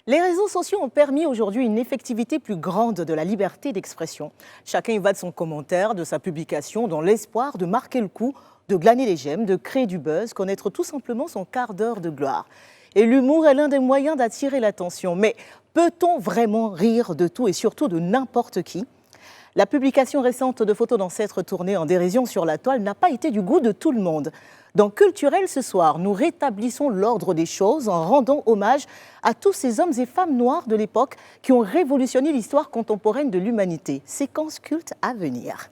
Les réseaux sociaux ont permis aujourd'hui une effectivité plus grande de la liberté d'expression. Chacun y va de son commentaire, de sa publication, dans l'espoir de marquer le coup, de glaner les j'aime, de créer du buzz, connaître tout simplement son quart d'heure de gloire. Et l'humour est l'un des moyens d'attirer l'attention. Mais peut-on vraiment rire de tout et surtout de n'importe qui ? La publication récente de photos d'ancêtres tournées en dérision sur la toile n'a pas été du goût de tout le monde. Dans Culturel ce soir, nous rétablissons l'ordre des choses en rendant hommage à tous ces hommes et femmes noirs de l'époque qui ont révolutionné l'histoire contemporaine de l'humanité. Séquence culte à venir.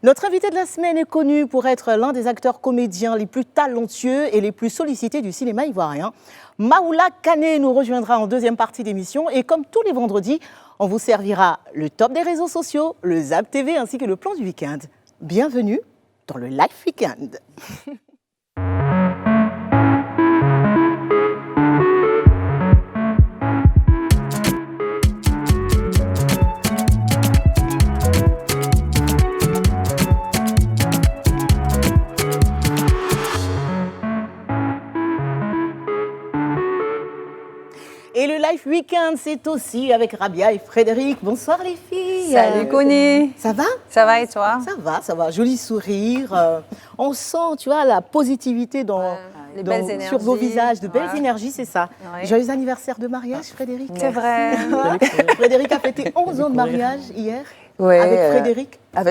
Notre invité de la semaine est connu pour être l'un des acteurs comédiens les plus talentueux et les plus sollicités du cinéma ivoirien. Maoula Kane nous rejoindra en deuxième partie d'émission et comme tous les vendredis, on vous servira le top des réseaux sociaux, le Zap TV ainsi que le plan du week-end. Bienvenue dans le Life Weekend. Et le Life Weekend, c'est aussi avec Rabia et Frédéric. Bonsoir les filles. Salut Connie. Ça va ? Ça va et toi ? Ça va. Joli sourire. On sent, tu vois, la positivité sur vos visages, de belles énergies, c'est ça. Ouais. Joyeux anniversaire de mariage, Frédéric. C'est vrai. Frédéric a fêté 11 ans de mariage hier. Ouais, avec Frédéric. Ah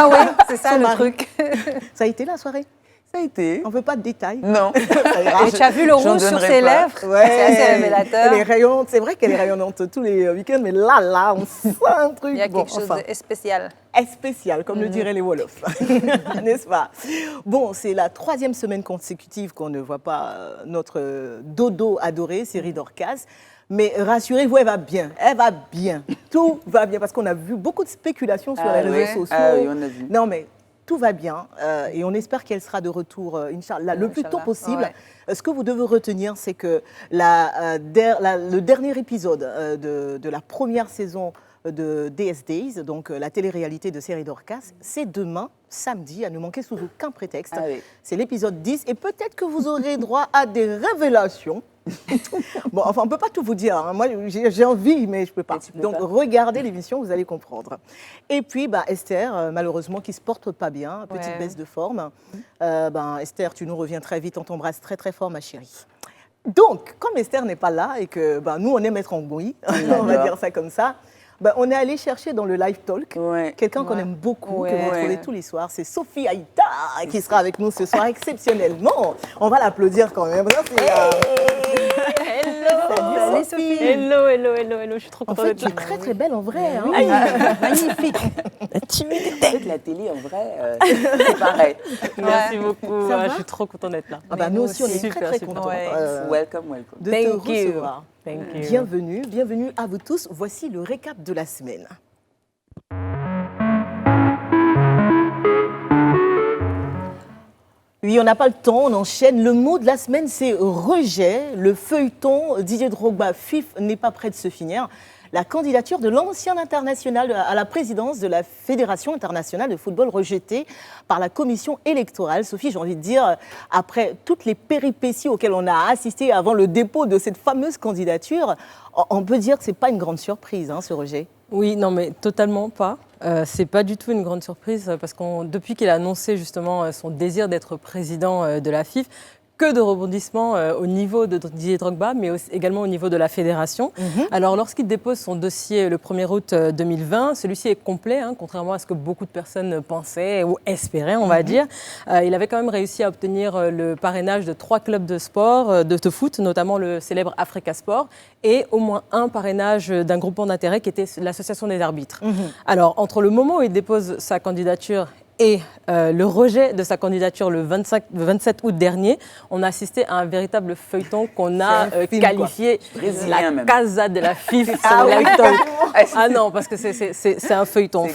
oui, c'est ça le truc. Ça a été la soirée ? Ça a été. On ne veut pas de détails. Non. Et tu as vu le rouge sur ses lèvres. Ouais. C'est assez révélateur. Elle est rayonnante. C'est vrai qu'elle est rayonnante tous les week-ends, mais là, on sent un truc. Il y a quelque chose de spécial. Spécial, comme le diraient les Wolofs. N'est-ce pas ? Bon, c'est la 3e semaine consécutive qu'on ne voit pas notre dodo adoré, Série Dorcas. Mais rassurez-vous, elle va bien. Elle va bien. Tout va bien. Parce qu'on a vu beaucoup de spéculations sur les réseaux sociaux. Ah oui, on a vu. Non, mais tout va bien et on espère qu'elle sera de retour Inch'Allah, le plus tôt possible. Ouais. Ce que vous devez retenir, c'est que le dernier épisode de la première saison de DS Days, donc la télé-réalité de Série Dorcas, c'est demain, samedi, à ne manquer sous aucun prétexte. Ah oui. C'est l'épisode 10 et peut-être que vous aurez droit à des révélations. Bon, enfin, on ne peut pas tout vous dire. Hein. Moi, j'ai envie, mais je ne peux pas. Donc, regardez l'émission, vous allez comprendre. Et puis, Esther, malheureusement, qui ne se porte pas bien, petite baisse de forme. Esther, tu nous reviens très vite, on t'embrasse très, très fort, ma chérie. Donc, comme Esther n'est pas là et que nous, on aime être en bouillie, on va dire ça comme ça, on est allé chercher dans le live talk quelqu'un qu'on aime beaucoup, que vous retrouvez tous les soirs. C'est Sophie Aïta qui sera avec nous ce soir exceptionnellement. On va l'applaudir quand même. Salut Sophie. Hello, je suis trop contente d'être là. Tu es très très belle en vrai. Oui. Magnifique. Avec la télé en vrai, c'est pareil. Merci beaucoup, je suis trop contente d'être là. Nous aussi on est très contents. Welcome. De te recevoir. Bienvenue à vous tous. Voici le récap de la semaine. Oui, on n'a pas le temps, on enchaîne. Le mot de la semaine, c'est rejet. Le feuilleton Didier Drogba FIF n'est pas prêt de se finir. La candidature de l'ancien international à la présidence de la Fédération internationale de football rejetée par la commission électorale. Sophie, j'ai envie de dire, après toutes les péripéties auxquelles on a assisté avant le dépôt de cette fameuse candidature, on peut dire que ce n'est pas une grande surprise, ce rejet. Oui, non, mais totalement pas. C'est pas du tout une grande surprise parce que depuis qu'il a annoncé justement son désir d'être président de la FIF, que de rebondissements au niveau de Didier Drogba, mais également au niveau de la fédération. Alors, lorsqu'il dépose son dossier le 1er août 2020, celui-ci est complet, contrairement à ce que beaucoup de personnes pensaient ou espéraient, on va dire. Il avait quand même réussi à obtenir le parrainage de 3 clubs de sport, de foot, notamment le célèbre Africa Sport, et au moins un parrainage d'un groupement d'intérêt qui était l'association des arbitres. Alors, entre le moment où il dépose sa candidature et le rejet de sa candidature le 27 août dernier, on a assisté à un véritable feuilleton qu'on a qualifié la casa de la FIF. Non, parce que c'est un feuilleton.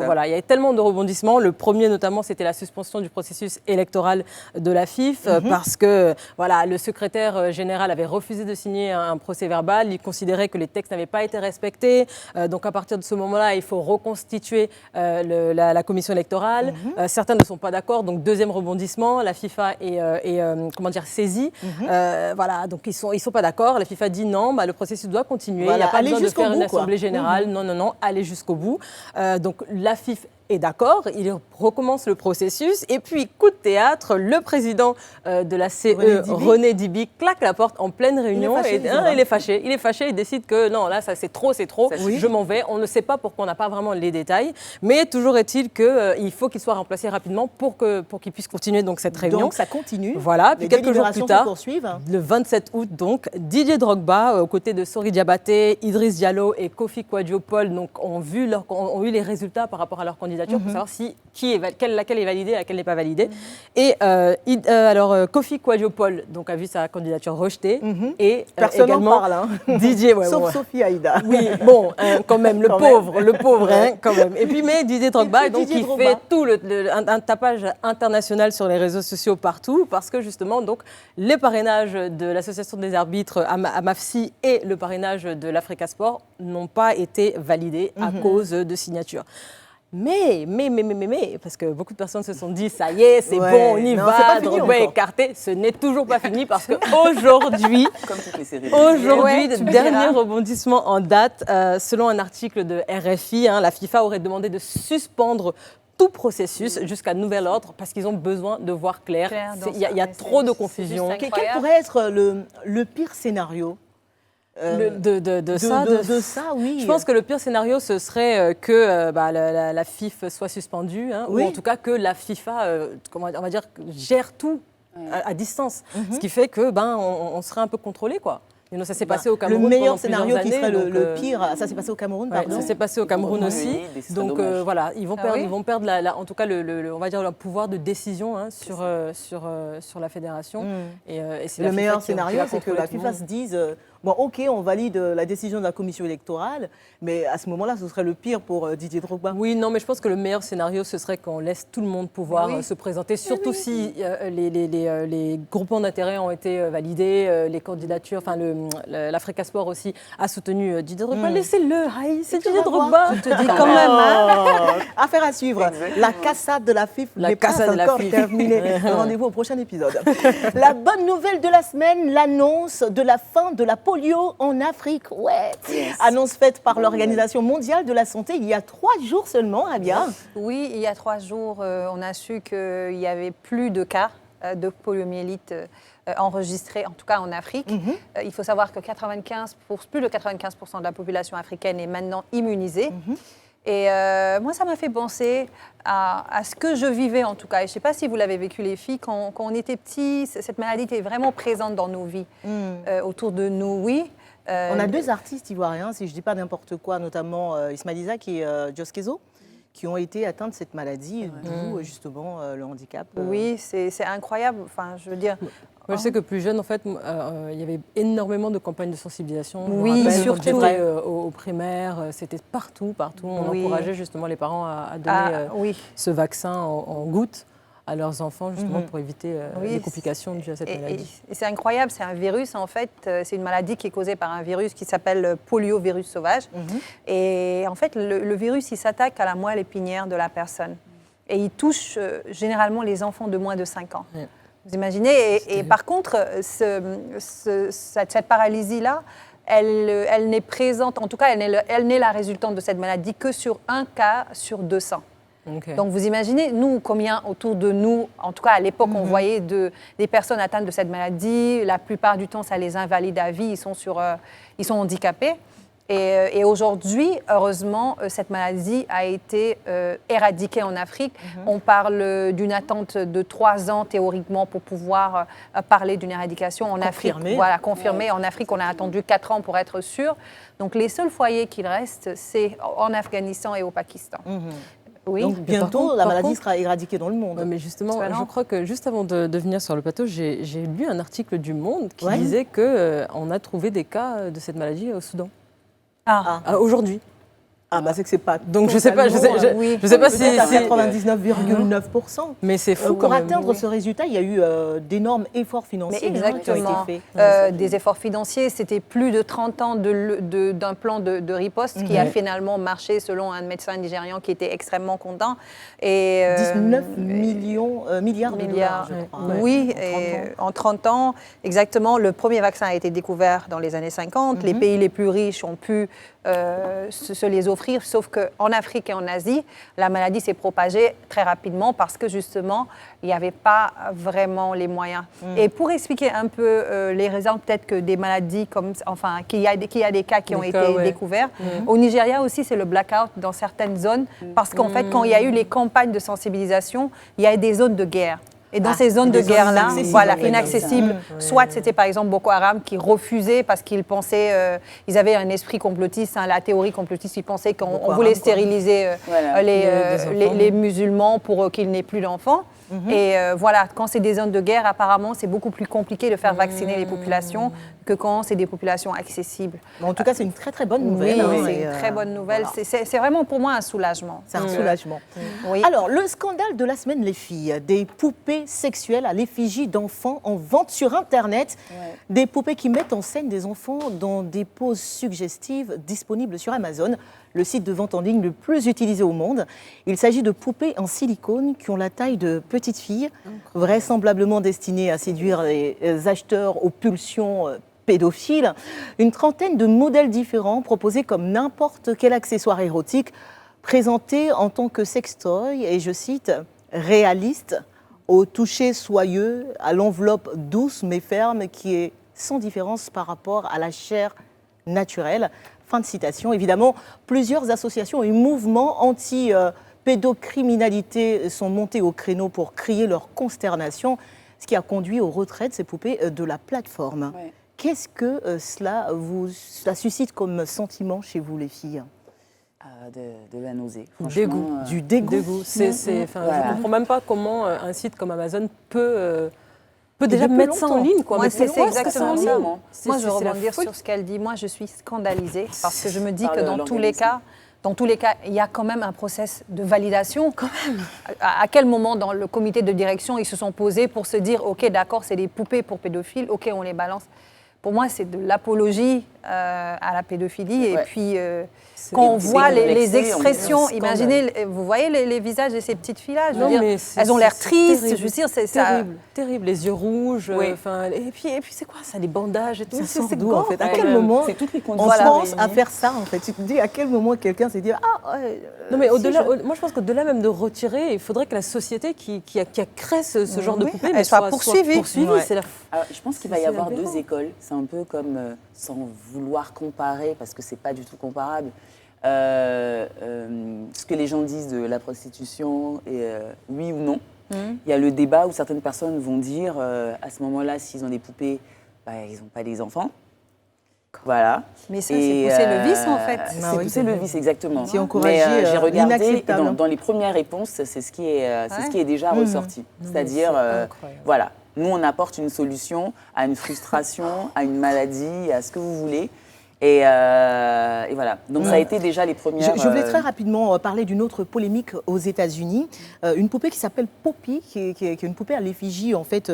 Voilà, il y a tellement de rebondissements. Le premier, notamment, c'était la suspension du processus électoral de la FIF parce que le secrétaire général avait refusé de signer un procès-verbal. Il considérait que les textes n'avaient pas été respectés. Donc, à partir de ce moment-là, il faut reconstituer la commission électorale. générale. Certains ne sont pas d'accord, donc deuxième rebondissement, la FIFA est saisie. Voilà, donc ils sont pas d'accord. La FIFA dit non, le processus doit continuer. Voilà, Il n'y a pas allez besoin de jusqu'au faire une bout, quoi. assemblée générale. Non, allez jusqu'au bout. Donc la FIFA est d'accord, il recommence le processus et puis coup de théâtre, le président de la CE, René Dibi, claque la porte en pleine réunion il est fâché, il décide que non, là ça c'est trop, je m'en vais. On ne sait pas pourquoi, on n'a pas vraiment les détails, mais toujours est-il qu'il faut qu'il soit remplacé rapidement pour qu'il puisse continuer donc cette réunion. Donc ça continue. Voilà, puis quelques jours plus tard, poursuivent. le 27 août donc, Didier Drogba aux côtés de Sori Diabaté, Idriss Diallo et Kofi Kwadjopol donc ont eu les résultats par rapport à leur candidature pour savoir laquelle est validée, laquelle n'est pas validée. Et alors Kofi Kwadjopol donc a vu sa candidature rejetée et personne également n'en parle, hein. Didier, sauf Sophie Aïda. Oui, bon, quand même le pauvre, hein, quand même. Et puis mais Didier Drogba donc il fait tout un tapage international sur les réseaux sociaux partout parce que justement donc les parrainages de l'association des arbitres AMAFSI et le parrainage de l'Africa Sport n'ont pas été validés à cause de signatures. Mais, parce que beaucoup de personnes se sont dit, ça y est, c'est bon, on y va, Drogba est écarté. Ce n'est toujours pas fini parce qu'aujourd'hui, dernier rebondissement en date, selon un article de RFI, la FIFA aurait demandé de suspendre tout processus jusqu'à nouvel ordre parce qu'ils ont besoin de voir clair. Il y a trop de confusion. Quel pourrait être le pire scénario de ça, oui. Je pense que le pire scénario, ce serait que la FIF soit suspendue, ou en tout cas que la FIFA, on va dire, gère tout à distance. Ce qui fait que on serait un peu contrôlé, quoi. Ça s'est passé au Cameroun. Le meilleur pendant scénario qui serait années, le pire, ça s'est passé au Cameroun, pardon. Ça s'est passé au Cameroun aussi. Donc voilà, ils vont perdre en tout cas on va dire le pouvoir de décision sur la fédération. Et c'est le meilleur scénario, c'est que la FIFA se dise bon, ok, on valide la décision de la commission électorale, mais à ce moment-là, ce serait le pire pour Didier Drogba. Oui, non, mais je pense que le meilleur scénario, ce serait qu'on laisse tout le monde pouvoir se présenter, surtout si les groupements d'intérêt ont été validés, les candidatures, enfin l'Africa Sport aussi a soutenu Didier Drogba. Laissez-le, c'est Didier Drogba. Je te dis quand même. Affaire à suivre. Exactement. La cassade de la FIF n'est pas encore terminée. Rendez-vous au prochain épisode. La bonne nouvelle de la semaine, l'annonce de la fin de la polio en Afrique. Ouais. Yes. Annonce faite par l'Organisation mondiale de la santé il y a 3 jours seulement, Abia. Oui, il y a 3 jours, on a su qu'il n'y avait plus de cas de poliomyélite enregistrés, en tout cas en Afrique. Il faut savoir que plus de 95% de la population africaine est maintenant immunisée. Et moi, ça m'a fait penser à ce que je vivais, en tout cas. Et je ne sais pas si vous l'avez vécu, les filles, quand on était petits, cette maladie était vraiment présente dans nos vies, autour de nous, oui. On a 2 artistes ivoiriens, si je ne dis pas n'importe quoi, notamment Ismail Isaac et Jos Kezo, qui ont été atteints de cette maladie, d'où justement le handicap. Oui, c'est incroyable. Enfin, je veux dire... Moi, je sais que plus jeune, en fait, il y avait énormément de campagnes de sensibilisation. Oui, surtout. Au primaire, c'était partout. On encourageait justement les parents à donner ce vaccin en gouttes à leurs enfants, justement, pour éviter les complications dues à cette maladie. Et c'est incroyable, c'est un virus, en fait. C'est une maladie qui est causée par un virus qui s'appelle poliovirus sauvage. Et en fait, le virus, il s'attaque à la moelle épinière de la personne. Et il touche généralement les enfants de moins de 5 ans. Vous imaginez, et par contre, cette paralysie-là, elle n'est présente, en tout cas, elle n'est la résultante de cette maladie que sur 1 cas sur 200. Okay. Donc vous imaginez, nous, combien autour de nous, en tout cas à l'époque, on voyait des personnes atteintes de cette maladie. La plupart du temps, ça les invalide à vie, ils sont handicapés. Et aujourd'hui, heureusement, cette maladie a été éradiquée en Afrique. On parle d'une attente de 3 ans théoriquement pour pouvoir parler d'une éradication en Afrique. Voilà, confirmée. En Afrique, on a attendu 4 ans pour être sûr. Donc les seuls foyers qu'il reste, c'est en Afghanistan et au Pakistan. Oui. Donc bientôt, la maladie sera éradiquée dans le monde. Mais justement, je crois que juste avant de venir sur le plateau, j'ai lu un article du Monde qui disait qu'on a trouvé des cas de cette maladie au Soudan. Aujourd'hui. Ah bah c'est que c'est pas. Donc je sais pas, je sais pas si Peut-être à c'est 99,9%. mais c'est fou Pour quand même. atteindre ce résultat, il y a eu d'énormes efforts financiers Mais qui ont exactement. été faits. Des efforts financiers, c'était plus de 30 ans d'un plan de riposte qui a finalement marché selon un médecin nigérian qui était extrêmement content. Et, 19 milliards de dollars, je crois. Oui, En 30 ans. en 30 ans, exactement. Le premier vaccin a été découvert dans les années 50. Les pays les plus riches ont pu se les offrir, sauf qu'en Afrique et en Asie, la maladie s'est propagée très rapidement parce que justement, il n'y avait pas vraiment les moyens. Et pour expliquer un peu les raisons, peut-être que des maladies comme, enfin, qu'il y a des cas qui ont été découverts. Au Nigeria aussi, c'est le blackout dans certaines zones parce qu'en fait, quand il y a eu les campagnes de sensibilisation, il y a eu des zones de guerre. Et dans ces zones de guerre-là, inaccessibles, voilà, en fait, inaccessibles, soit c'était par exemple Boko Haram qui refusait parce qu'ils pensaient, ils avaient un esprit complotiste, la théorie complotiste, ils pensaient qu'on voulait stériliser les musulmans pour qu'ils n'aient plus d'enfants. Et voilà, quand c'est des zones de guerre, apparemment, c'est beaucoup plus compliqué de faire vacciner les populations que quand c'est des populations accessibles. Mais en tout cas, c'est une très très bonne nouvelle. Oui, hein, c'est une très bonne nouvelle. Voilà. C'est vraiment pour moi un soulagement. C'est un soulagement. Oui. Alors, le scandale de la semaine, les filles, des poupées sexuelles à l'effigie d'enfants en vente sur Internet. Des poupées qui mettent en scène des enfants dans des poses suggestives disponibles sur Amazon, le site de vente en ligne le plus utilisé au monde. Il s'agit de poupées en silicone qui ont la taille de petites filles, vraisemblablement destinées à séduire les acheteurs aux pulsions pédophiles. Une trentaine de modèles différents proposés comme n'importe quel accessoire érotique, présentés en tant que sextoy et, je cite, réaliste, au toucher soyeux, à l'enveloppe douce mais ferme, qui est sans différence par rapport à la chair naturelle. Fin de citation. Évidemment, plusieurs associations et mouvements anti-pédocriminalité sont montés au créneau pour crier leur consternation, ce qui a conduit au retrait de ces poupées de la plateforme. Ouais. Qu'est-ce que cela suscite comme sentiment chez vous, les filles ? De la nausée. Dégoût. Du dégoût. Je ne comprends même pas comment un site comme Amazon peut déjà depuis mettre ça en longtemps. ligne. Quoi. Moi, Mais c'est pourquoi est-ce que exactement c'est ça. en ligne Moi, je veux c'est la rebondir folie. sur ce qu'elle dit. Moi, je suis scandalisée parce que je me dis Par que dans tous les cas, il y a quand même un process de validation. Quand même. À quel moment dans le comité de direction ils se sont posés pour se dire, ok, d'accord, c'est des poupées pour pédophiles, ok, on les balance. Pour moi, c'est de l'apologie à la pédophilie. Et puis, quand on voit les expressions, imaginez, vous voyez les visages de ces petites filles-là, je veux dire, elles ont l'air tristes, terrible. je veux dire, c'est terrible, terrible, les yeux rouges, Oui. et puis c'est quoi ça, les bandages et tout, Ça sort c'est d'où, en fait? À gore, quel quand même. moment C'est toutes les on conditions. pense à faire ça, en fait? Tu te dis à quel moment quelqu'un s'est dit « Ah, ouais, Non mais si au-delà, je- moi je pense qu'au-delà même de retirer, il faudrait que la société qui a créé ce genre de Oui, poupée elle mais soit poursuivie. Ouais. C'est la Alors, je pense qu'il va y C'est avoir aberrant. deux écoles. C'est un peu comme, sans vouloir comparer, parce que c'est pas du tout comparable, ce que les gens disent de la prostitution, et oui ou non. Il y a le débat où certaines personnes vont dire, à ce moment-là, s'ils ont des poupées, bah, ils n'ont pas des enfants. Voilà. Mais ça, c'est pousser le vice, en fait. Ah C'est oui, pousser le vice, exactement. C'est encourager, Mais j'ai regardé, et l'inacceptable. dans les premières réponses, c'est ce qui est déjà ressorti. C'est-à-dire, incroyable. voilà, nous, on apporte une solution à une frustration, à une maladie, à ce que vous voulez. Et voilà. Donc, ça a été déjà les premières... Je voulais très rapidement parler d'une autre polémique aux États-Unis. Une poupée qui s'appelle Poppy, qui est une poupée à l'effigie en fait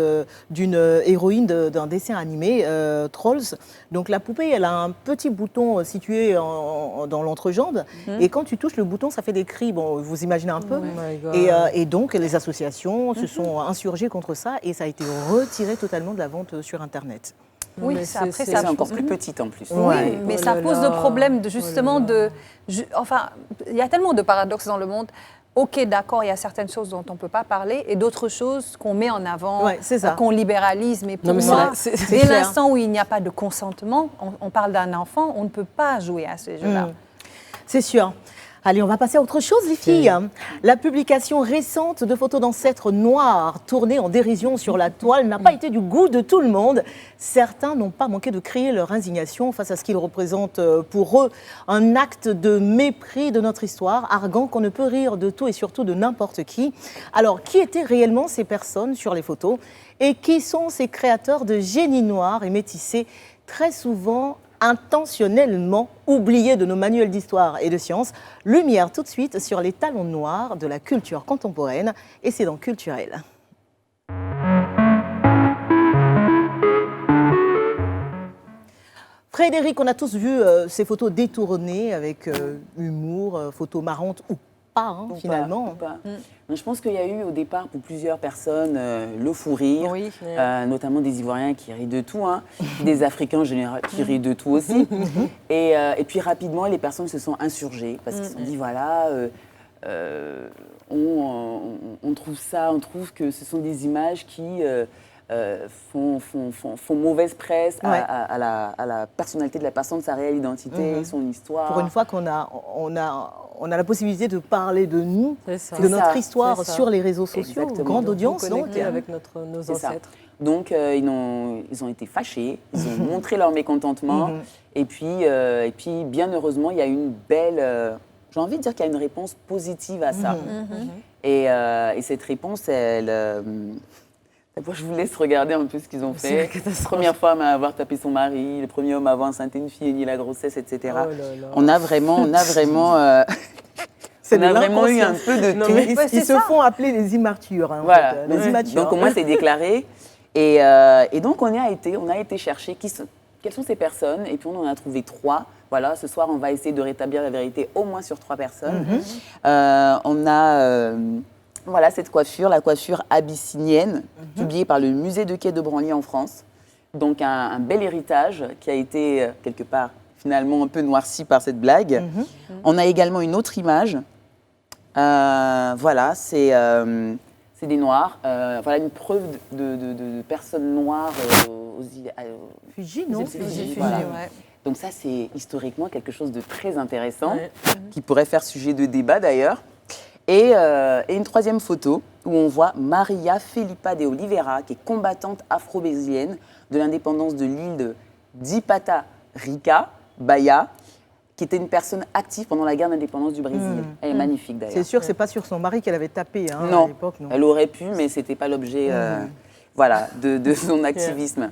d'une héroïne d'un dessin animé, Trolls. Donc la poupée, elle a un petit bouton situé dans l'entrejambe, et quand tu touches le bouton, ça fait des cris. Bon, vous imaginez un peu. Oh my God. Et donc les associations se sont insurgées contre ça, et ça a été retiré totalement de la vente sur Internet. Oui, Mais après, C'est ça encore plus petite en plus. Oui, Ouais. mais Oh ça là pose là. de problèmes, Oh justement, là là. enfin, il y a tellement de paradoxes dans le monde. Ok, d'accord, il y a certaines choses dont on ne peut pas parler et d'autres choses qu'on met en avant, Ouais, c'est ça. qu'on libéralise. Mais pour Non, mais moi, c'est dès clair. l'instant où il n'y a pas de consentement, on parle d'un enfant, on ne peut pas jouer à ce jeu-là. C'est sûr. Allez, on va passer à autre chose, les filles. La publication récente de photos d'ancêtres noirs tournées en dérision sur la toile n'a pas été du goût de tout le monde. Certains n'ont pas manqué de crier leur indignation face à ce qu'ils représentent pour eux un acte de mépris de notre histoire, arguant qu'on ne peut rire de tout et surtout de n'importe qui. Alors, qui étaient réellement ces personnes sur les photos et qui sont ces créateurs de génies noirs et métissés, très souvent intentionnellement oubliés de nos manuels d'histoire et de sciences. Lumière tout de suite sur les talons noirs de la culture contemporaine, et c'est dans Culturel. Frédéric, on a tous vu ces photos détournées avec humour, photos marrantes ou pas, hein, finalement. Ou pas. Donc, je pense qu'il y a eu au départ pour plusieurs personnes le fou rire, Oui. notamment des Ivoiriens qui rient de tout, hein, des Africains en général qui rient de tout aussi. Et puis rapidement, les personnes se sont insurgées parce qu'ils se sont dit voilà, on trouve ça, on trouve que ce sont des images qui font mauvaise presse à la personnalité de la personne, sa réelle identité, son histoire. Pour une fois qu'on a la possibilité de parler de nous, de notre histoire sur les réseaux sociaux, grande audience. Donc, avec nos ancêtres. Donc, ils ont été fâchés, ils ont montré leur mécontentement. Et puis, bien heureusement, il y a une belle... j'ai envie de dire qu'il y a une réponse positive à ça. Et cette réponse, je vous laisse regarder un peu ce qu'ils ont fait. La première femme à avoir tapé son mari, le premier homme à avoir enceinté une fille et nié la grossesse, etc. Oh là là. On a vraiment eu un peu de tout. Ils se font appeler les immatures. Hein, voilà. en fait, les immatures. Donc au moins c'est déclaré. Et donc on a été chercher quelles sont ces personnes. Et puis on en a trouvé 3. Voilà, ce soir on va essayer de rétablir la vérité au moins sur 3 personnes. On a... voilà cette coiffure, la coiffure abyssinienne, publiée par le musée de Quai de Branly en France. Donc un bel héritage qui a été quelque part finalement un peu noirci par cette blague. On a également une autre image. Voilà, c'est des Noirs. Voilà une preuve de personnes noires aux îles Fidji, non? Fidji, voilà. Donc ça c'est historiquement quelque chose de très intéressant, qui pourrait faire sujet de débat d'ailleurs. Et une troisième photo où on voit Maria Felipa de Oliveira, qui est combattante afro-brésilienne de l'indépendance de l'île d'Ipata Rica, Bahia, qui était une personne active pendant la guerre d'indépendance du Brésil. Elle est magnifique d'ailleurs. C'est sûr, c'est pas sur son mari qu'elle avait tapé à l'époque. Non, elle aurait pu, mais c'était pas l'objet de son activisme.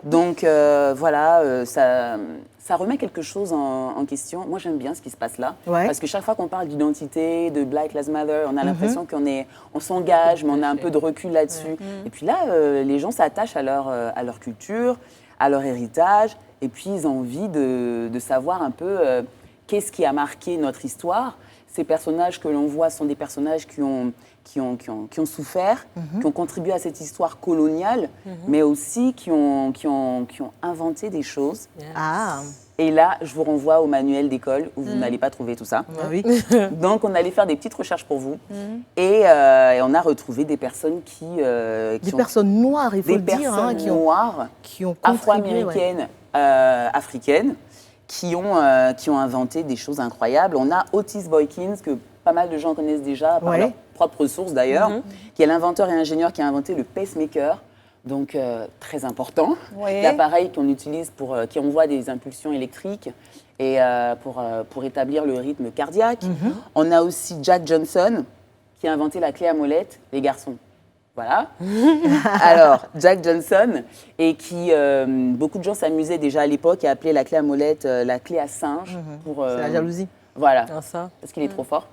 Donc voilà, ça remet quelque chose en question. Moi, j'aime bien ce qui se passe là. Parce que chaque fois qu'on parle d'identité, de Black Lives Matter, on a l'impression on s'engage, mais on a un peu de recul là-dessus. Et puis là, les gens s'attachent à leur culture, à leur héritage, et puis ils ont envie de savoir un peu qu'est-ce qui a marqué notre histoire. Ces personnages que l'on voit sont des personnages qui ont souffert, qui ont contribué à cette histoire coloniale, mais aussi qui ont inventé des choses. Et là, je vous renvoie au manuel d'école où vous n'allez pas trouver tout ça. Donc, on allait faire des petites recherches pour vous. Et on a retrouvé des personnes personnes noires, il faut le dire. Des personnes noires, afro-américaines, africaines, qui ont inventé des choses incroyables. On a Otis Boykins, que pas mal de gens connaissent déjà, par leurs propres sources d'ailleurs, qui est l'inventeur et ingénieur qui a inventé le pacemaker. Donc, très important. L'appareil qu'on utilise qui envoie des impulsions électriques et pour établir le rythme cardiaque. On a aussi Jack Johnson qui a inventé la clé à molette, les garçons. Voilà. Alors, Jack Johnson, et qui, beaucoup de gens s'amusaient déjà à l'époque et appelaient la clé à molette la clé à singe. C'est la jalousie. Voilà, Ça. parce qu'il est trop fort.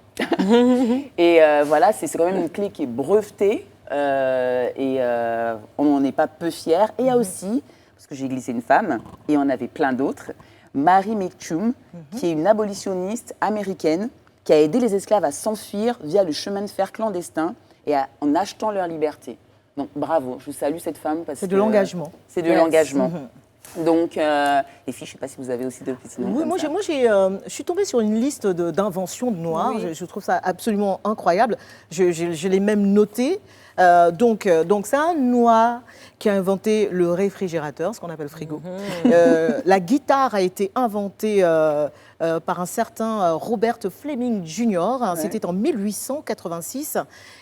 Et voilà, c'est quand même une clé qui est brevetée. On n'en est pas peu fiers. Et il y a aussi, parce que j'ai glissé une femme, et on avait plein d'autres, Mary McChum, qui est une abolitionniste américaine qui a aidé les esclaves à s'enfuir via le chemin de fer clandestin et en achetant leur liberté. Donc bravo, je salue cette femme. C'est de l'engagement. C'est de l'engagement. Donc, les filles, je ne sais pas si vous avez aussi d'autres petits noms. Oui, moi, je suis tombée sur une liste d'inventions de Noirs. Je trouve ça absolument incroyable. Je l'ai même noté. Donc c'est un Noir qui a inventé le réfrigérateur, ce qu'on appelle frigo. La guitare a été inventée par un certain Robert Fleming Jr. C'était en 1886.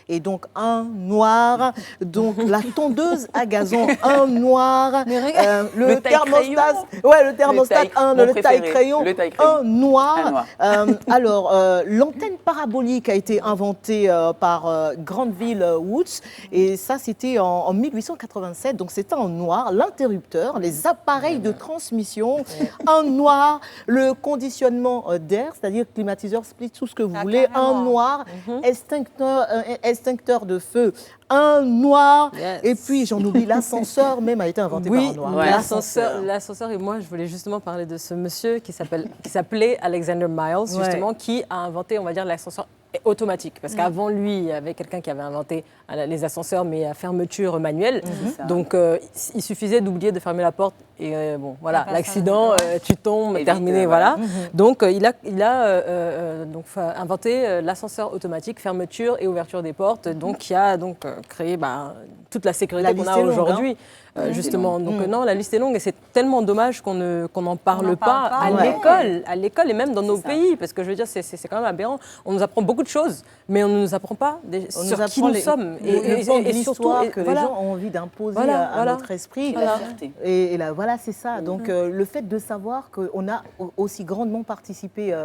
Et donc un Noir, donc la tondeuse à gazon, un Noir, le thermostat, le taille-crayon, un Noir. Alors l'antenne parabolique a été inventée par Granville Woods. Et ça, c'était en 1887, donc c'était en noir, l'interrupteur, les appareils de transmission, en noir, le conditionnement d'air, c'est-à-dire climatiseur, split, tout ce que vous voulez, en noir, extincteur de feu, un noir, et puis j'en oublie, l'ascenseur même a été inventé par un noir. Oui, l'ascenseur, et moi je voulais justement parler de ce monsieur qui s'appelait Alexander Miles, justement, qui a inventé, on va dire, l'ascenseur automatique. Parce qu'avant lui, il y avait quelqu'un qui avait inventé les ascenseurs, mais à fermeture manuelle. Donc, il suffisait d'oublier de fermer la porte et bon, voilà, l'accident, tu tombes, terminé, voilà. Donc, il a donc, inventé l'ascenseur automatique, fermeture et ouverture des portes, donc qui a donc créé toute la sécurité qu'on a aujourd'hui. Justement, donc non, la liste est longue et c'est tellement dommage qu'on n'en parle pas à l'école et même dans nos pays, parce que je veux dire, c'est quand même aberrant. On nous apprend beaucoup de choses, mais on ne nous apprend pas sur qui nous sommes. Et surtout que les gens ont envie d'imposer à notre esprit. Et là, voilà, c'est ça. Donc le fait de savoir qu'on a aussi grandement participé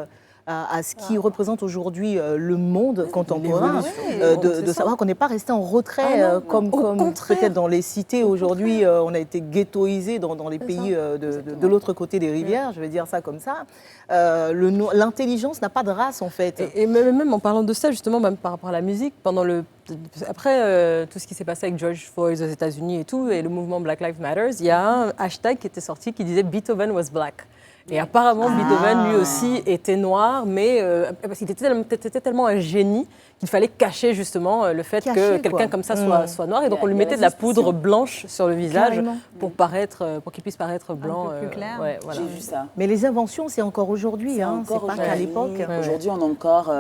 à ce qui représente aujourd'hui le monde contemporain, de savoir qu'on n'est pas resté en retrait comme peut-être dans les cités aujourd'hui, on a été ghettoisé dans les pays de l'autre côté des rivières, je vais dire ça comme ça. L'intelligence n'a pas de race en fait. Et même en parlant de ça, justement, même par rapport à la musique, après tout ce qui s'est passé avec George Floyd aux États-Unis et tout, et le mouvement Black Lives Matter, il y a un hashtag qui était sorti qui disait Beethoven was black. Et apparemment, Beethoven, lui aussi, était noir, mais parce qu'il était tellement un génie qu'il fallait cacher justement le fait que quelqu'un comme ça soit noir. Et donc, on lui mettait de la poudre blanche sur le visage pour qu'il puisse paraître blanc. Un peu plus clair. J'ai vu ça. Mais les inventions, c'est encore aujourd'hui, c'est pas qu'à l'époque. Aujourd'hui, on a encore,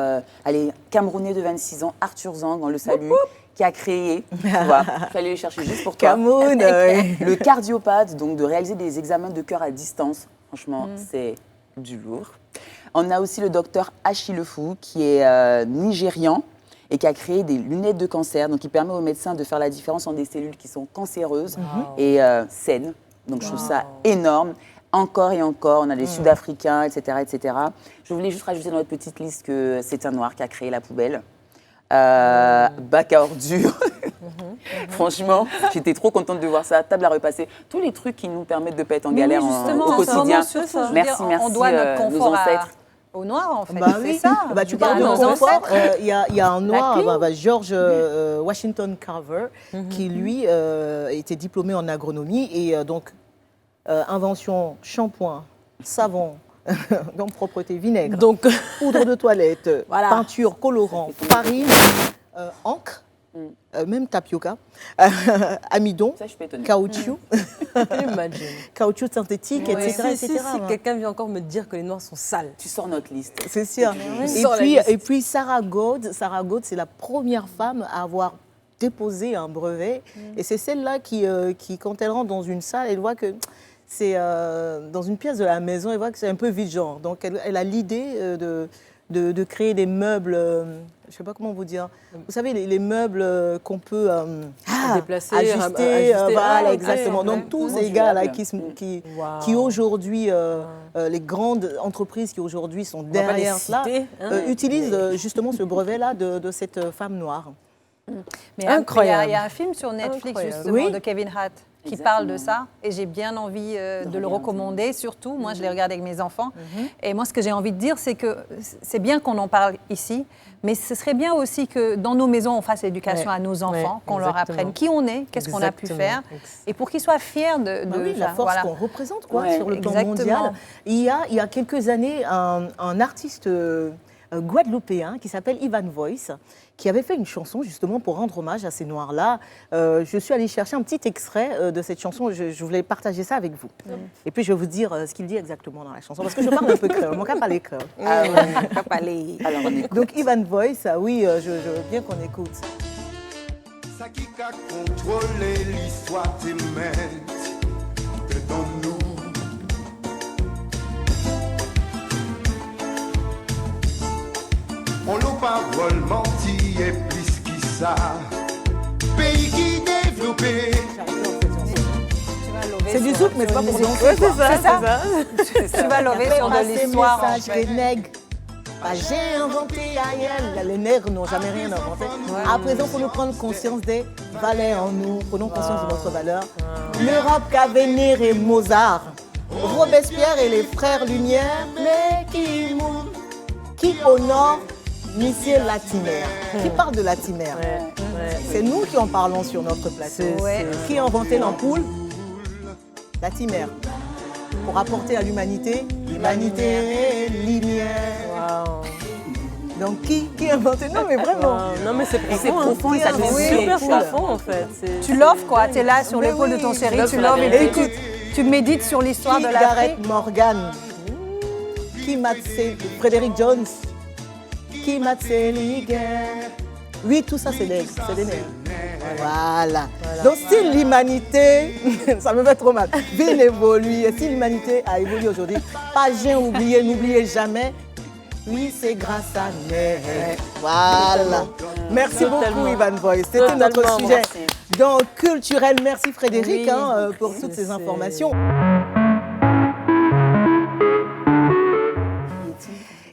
Camerounais de 26 ans, Arthur Zang, on le salue. Qui a créé, tu vois, il fallait le chercher juste pour toi. Cameroun, le cardiopathe, donc de réaliser des examens de cœur à distance. Franchement, c'est du lourd. On a aussi le docteur Achille Fou, qui est nigérian et qui a créé des lunettes de cancer, donc qui permet aux médecins de faire la différence entre des cellules qui sont cancéreuses et saines. Donc je trouve ça énorme. Encore et encore, on a les Sud-Africains, etc., etc. Je voulais juste rajouter dans notre petite liste que c'est un noir qui a créé la poubelle. Bac à ordures. Franchement, j'étais trop contente de voir ça. Table à repasser. Tous les trucs qui nous permettent de ne pas être en galère au quotidien. Merci, on doit notre confort nos ancêtres. Au noir, en fait. C'est ça. Tu parles de confort. Il y a un noir, George Washington Carver, qui lui était diplômé en agronomie et donc invention shampoing, savon. Donc propreté, vinaigre, poudre de toilette, peinture, colorant, farine, encre, même tapioca, amidon, caoutchouc, caoutchouc synthétique, etc. Si quelqu'un vient encore me dire que les noirs sont sales, tu sors notre liste. C'est sûr. Et puis Sarah Gold, c'est la première femme à avoir déposé un brevet. Et c'est celle-là qui, quand elle rentre dans une salle, elle voit que c'est dans une pièce de la maison, elle voit que c'est un peu vide genre. Donc elle a l'idée de créer des meubles, je ne sais pas comment vous dire. Vous savez, les meubles qu'on peut déplacer, ajuster. Voilà, exactement. Donc tous ces gars-là qui aujourd'hui, les grandes entreprises qui aujourd'hui sont derrière cela, utilisent justement ce brevet-là de cette femme noire. Mais incroyable. Il y a un film sur Netflix justement de Kevin Hart qui parle de ça et j'ai bien envie de le recommander, surtout. Moi, je l'ai regardé avec mes enfants. Et moi, ce que j'ai envie de dire, c'est que c'est bien qu'on en parle ici, mais ce serait bien aussi que dans nos maisons, on fasse l'éducation à nos enfants, qu'on leur apprenne qui on est, qu'est-ce qu'on a pu faire, et pour qu'ils soient fiers de la force qu'on représente sur le plan mondial. Il y a quelques années, un artiste guadeloupéen qui s'appelle Ivan Voice, qui avait fait une chanson justement pour rendre hommage à ces Noirs-là. Je suis allée chercher un petit extrait de cette chanson, je voulais partager ça avec vous. Et puis je vais vous dire ce qu'il dit exactement dans la chanson, parce que je parle un peu créole, mon cap parler créole. Donc Ivan Voice, je veux bien qu'on écoute. Ça qui a contrôlé l'histoire des maîtres devant nous. On n'a pas menti et plus qui ça. Pays qui développé. C'est du zouk, mais c'est pas pour danser. C'est ça. Tu vas lever sur de l'histoire. Pas j'ai inventé ailleurs. Les nègres n'ont jamais rien inventé. À présent, il faut nous prendre conscience des valeurs en nous. Prenons conscience de notre valeur. L'Europe qu'a vénéré Mozart, Robespierre et les frères Lumière, mais qui honore Monsieur Latimer. Qui parle de Latimer? C'est nous qui en parlons sur notre plateau. Qui a inventé l'ampoule? Latimer. Pour apporter à l'humanité, lumière. Donc qui a inventé? Non mais vraiment. Non mais c'est profond, ça devient super profond en fait. Tu l'offres quoi, tu es là sur l'épaule de ton chéri, tu l'offres et puis tu médites sur l'histoire de l'Afrique. Gareth Morgan, qui Frédéric Jones, qui oui, tout ça c'est des nègres. Voilà. Donc si l'humanité, ça me fait trop mal, vient évoluer, si l'humanité a évolué aujourd'hui, pas j'ai oublié, n'oubliez jamais, oui c'est grâce à Nègre. Voilà. Merci beaucoup Ivan Voice, c'était notre sujet. Donc culturel, merci Frédéric pour toutes ces informations.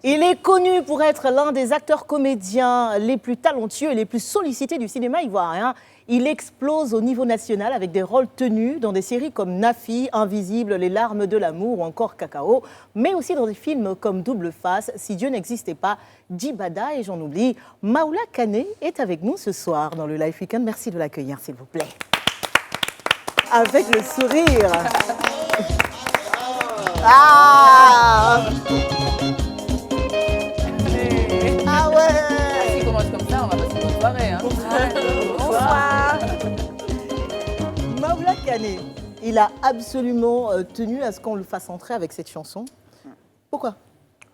Il est connu pour être l'un des acteurs comédiens les plus talentueux et les plus sollicités du cinéma ivoirien. Il explose au niveau national avec des rôles tenus dans des séries comme Nafi, Invisible, Les larmes de l'amour ou encore Cacao, mais aussi dans des films comme Double Face, Si Dieu n'existait pas, Djibada et j'en oublie. Maoula Kane est avec nous ce soir dans le Life Weekend. Merci de l'accueillir, s'il vous plaît. Avec le sourire. Ah Si on commence comme ça, on va passer une soirée. Bonsoir. Maoula Kane, il a absolument tenu à ce qu'on le fasse entrer avec cette chanson. Pourquoi?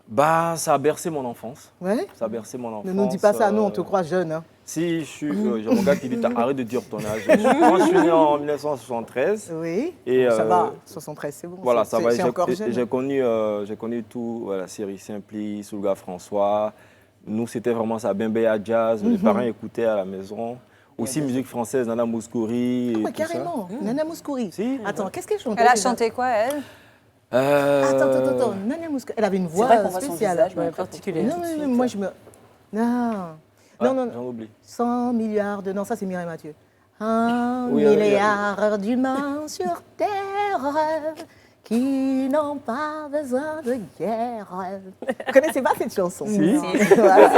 Bah, ça a bercé mon enfance. Ouais. Ça a bercé mon enfance. Ne nous dis pas ça, nous on te croit jeune. Hein. Si, j'ai mon gars qui dit arrête de dire ton âge. Moi, je suis né en 1973. Oui. Et, ça va, 73, c'est bon. Voilà, ça va. C'est encore jeune. J'ai connu tout, la série Simpli, Soulga François. Nous, c'était vraiment ça, Bembeya Jazz. Mes parents écoutaient à la maison. Aussi musique française, Nana Mouskouri. Ah ouais, carrément, Nana Mouskouri. Si. Attends, qu'est-ce qu'elle chantait? Elle a chanté quoi elle? Attends, Nana Mouskouri. Elle avait une voix spéciale. particulière. Non, mais moi je me... Non. Non. J'en oublie. 100 milliards de... Non, ça c'est Mireille Mathieu. 1 Oui, milliard d'humains sur Terre qui n'ont pas besoin de guerre. Vous connaissez pas cette chanson? Si. Voilà.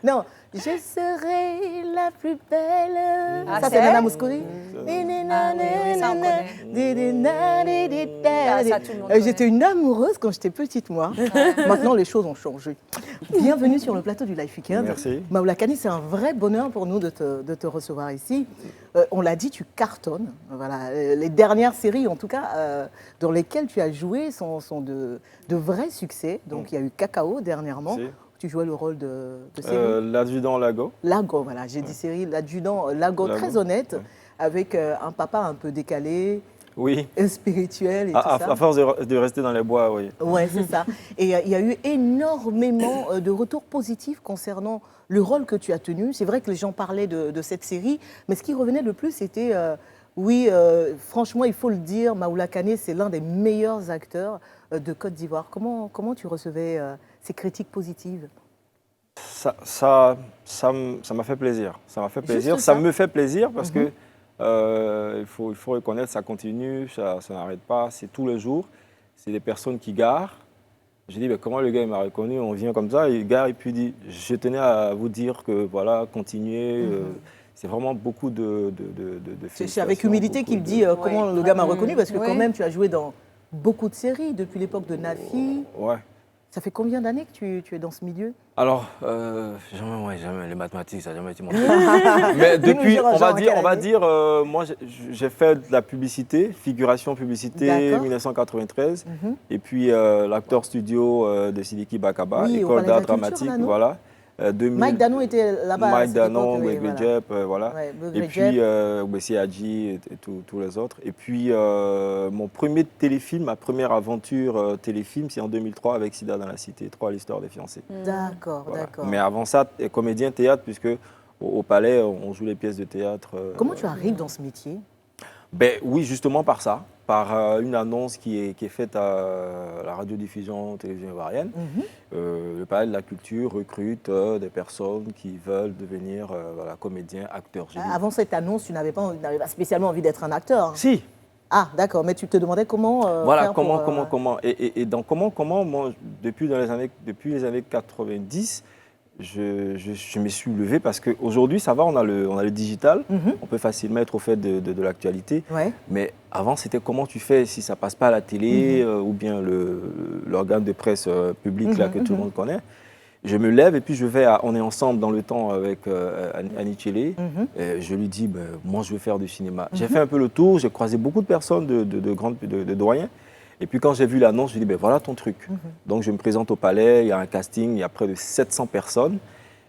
Non, je serai la plus belle. Ça c'est Nana Mouskouri. J'étais une amoureuse quand j'étais petite, moi. Maintenant, les choses ont changé. Bienvenue sur le plateau du Life Weekend. Merci. Maoula Kane, c'est un vrai bonheur pour nous de te recevoir ici. On l'a dit, tu cartonnes. Voilà. Les dernières séries, en tout cas, dans lesquelles tu as joué sont de vrais succès. Donc, il y a eu Cacao dernièrement. Tu jouais le rôle de série. L'adjudant Lago. Lago, voilà. J'ai dit série. L'adjudant Lago, très honnête, avec un papa un peu décalé. Oui. Spirituel et tout ça. À force de rester dans les bois, oui. Oui, c'est ça. Et il y a eu énormément de retours positifs concernant le rôle que tu as tenu. C'est vrai que les gens parlaient de cette série, mais ce qui revenait le plus, c'était, franchement, il faut le dire, Maoula Kane, c'est l'un des meilleurs acteurs de Côte d'Ivoire. Comment tu recevais ces critiques positives? Ça m'a fait plaisir. Ça m'a fait plaisir. Ça me fait plaisir parce que il faut reconnaître, ça continue, ça n'arrête pas, c'est tous les jours. C'est des personnes qui garent. J'ai dit, comment le gars m'a reconnu? On vient comme ça, il gare et puis il dit, je tenais à vous dire que voilà, continuez. C'est vraiment beaucoup de C'est avec humilité qu'il dit comment le gars m'a reconnu, parce que quand même, tu as joué dans beaucoup de séries depuis l'époque de Nafi. Ouais. Ça fait combien d'années que tu es dans ce milieu? Alors, jamais, les mathématiques, ça n'a jamais été mon truc. Mais depuis, on va dire, moi j'ai fait de la publicité, figuration publicité, 1993. Et puis l'acteur studio de Sidiki Bakaba, école d'art dramatique, voilà. 2000, Mike Danon était là-bas. Mike Danon, Gwegwe Jep, voilà. Ouais, et puis Bessie Hadji et tous les autres. Et puis mon premier téléfilm, ma première aventure téléfilm, c'est en 2003 avec Sida dans la Cité, 3 l'histoire des fiancés. D'accord, voilà. d'accord. Mais avant ça, comédien théâtre, puisque au Palais, on joue les pièces de théâtre. Comment tu arrives dans ce métier? Oui, justement par ça, par une annonce qui est faite à la radiodiffusion télévision ivoirienne. Le Palais de la Culture recrute des personnes qui veulent devenir comédiens, acteurs. Avant cette annonce, tu n'avais pas spécialement envie d'être un acteur. Si. Ah, d'accord, mais tu te demandais comment faire comment. Et donc, comment, moi, depuis les années 90, je me suis levé parce qu'aujourd'hui, ça va, on a le digital, on peut facilement être au fait de l'actualité. Ouais. Mais avant, c'était comment tu fais si ça ne passe pas à la télé ou bien l'organe de presse public là, que tout le monde connaît. Je me lève et puis on est ensemble dans le temps avec Annie Tchélé. Je lui dis, moi je veux faire du cinéma. J'ai fait un peu le tour, j'ai croisé beaucoup de personnes, de doyens. Et puis quand j'ai vu l'annonce, je lui ai dit, voilà ton truc. Donc je me présente au Palais, il y a un casting, il y a près de 700 personnes.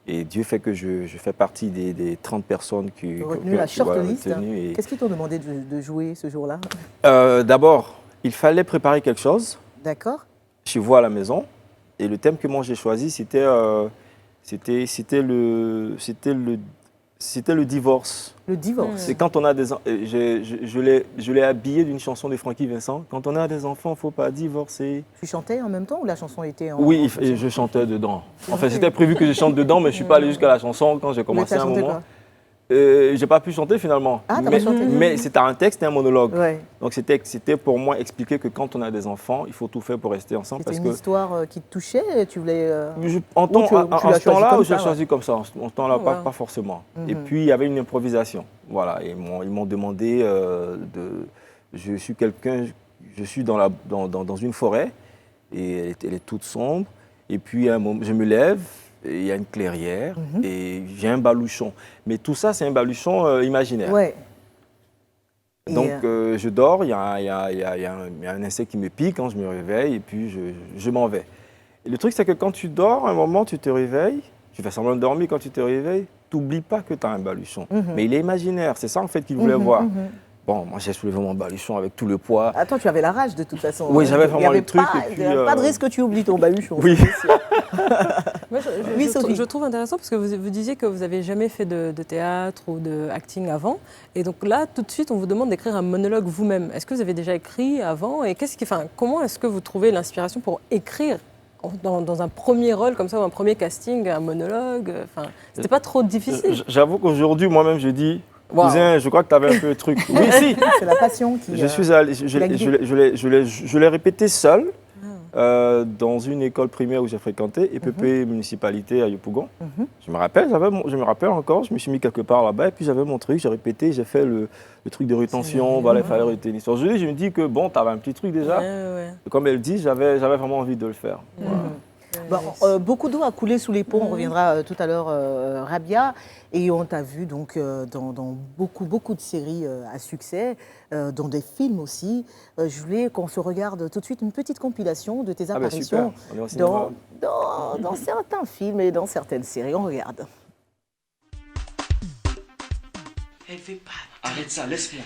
Et Dieu fait que je fais partie des 30 personnes qui ont retenu la shortlist. Qu'est-ce qu'ils t'ont demandé de jouer ce jour-là? D'abord, il fallait préparer quelque chose. D'accord. Chez vous à la maison. Et le thème que moi j'ai choisi, c'était le divorce. Le divorce. C'est quand on a des enfants. Je l'ai habillé d'une chanson de Francky Vincent. Quand on a des enfants, il ne faut pas divorcer. Tu chantais en même temps ou la chanson était en... Oui, je chantais dedans. Enfin, c'était prévu que je chante dedans, mais je ne suis pas allé jusqu'à la chanson quand j'ai commencé à un moment. J'ai pas pu chanter finalement, mais c'était un texte et un monologue. Ouais. Donc c'était pour moi expliquer que quand on a des enfants, il faut tout faire pour rester ensemble. C'était une histoire qui te touchait et tu voulais... En ce temps-là, je l'ai choisi comme ça. En ce temps-là, pas forcément. Et puis il y avait une improvisation. Voilà, ils m'ont demandé je suis dans une forêt et elle est toute sombre. Et puis à un moment, je me lève. Il y a une clairière et j'ai un baluchon. Mais tout ça, c'est un baluchon imaginaire. Ouais. Donc, je dors, il y a un insecte qui me pique quand je me réveille et puis je m'en vais. Et le truc, c'est que quand tu dors, à un moment, tu te réveilles, tu fais semblant de dormir, quand tu te réveilles, tu n'oublies pas que tu as un baluchon. Mais il est imaginaire, c'est ça en fait qu'il voulait voir. Bon, moi j'ai soulevé mon baluchon avec tout le poids. Attends, tu avais la rage de toute façon. Oui, j'avais vraiment le truc. Il n'y avait pas de risque que tu oublies ton baluchon. Oui. Je trouve intéressant parce que vous disiez que vous n'avez jamais fait de théâtre ou de acting avant. Et donc là, tout de suite, on vous demande d'écrire un monologue vous-même. Est-ce que vous avez déjà écrit avant? Et comment est-ce que vous trouvez l'inspiration pour écrire dans un premier rôle comme ça, ou un premier casting, un monologue? C'était pas trop difficile? J'avoue qu'aujourd'hui, moi-même, je dis... Wow. Cousin, je crois que tu avais un peu le truc. Oui, si. C'est la passion qui... Je l'ai répété seul dans une école primaire où j'ai freikanté, EPP municipalité à Yopougon. Je me rappelle encore, je me suis mis quelque part là-bas et puis j'avais mon truc, j'ai répété, j'ai fait le truc de rétention, voilà, il fallait retenir l'histoire. Je me dis que bon, tu avais un petit truc déjà. Comme elle dit, j'avais vraiment envie de le faire. Bon, beaucoup d'eau a coulé sous les ponts, on reviendra tout à l'heure, Rabia, et on t'a vu donc dans beaucoup de séries à succès, dans des films aussi. Je voulais qu'on se regarde tout de suite une petite compilation de tes apparitions dans certains films et dans certaines séries. On regarde. Elle fait pas. Arrête ça, laisse-moi.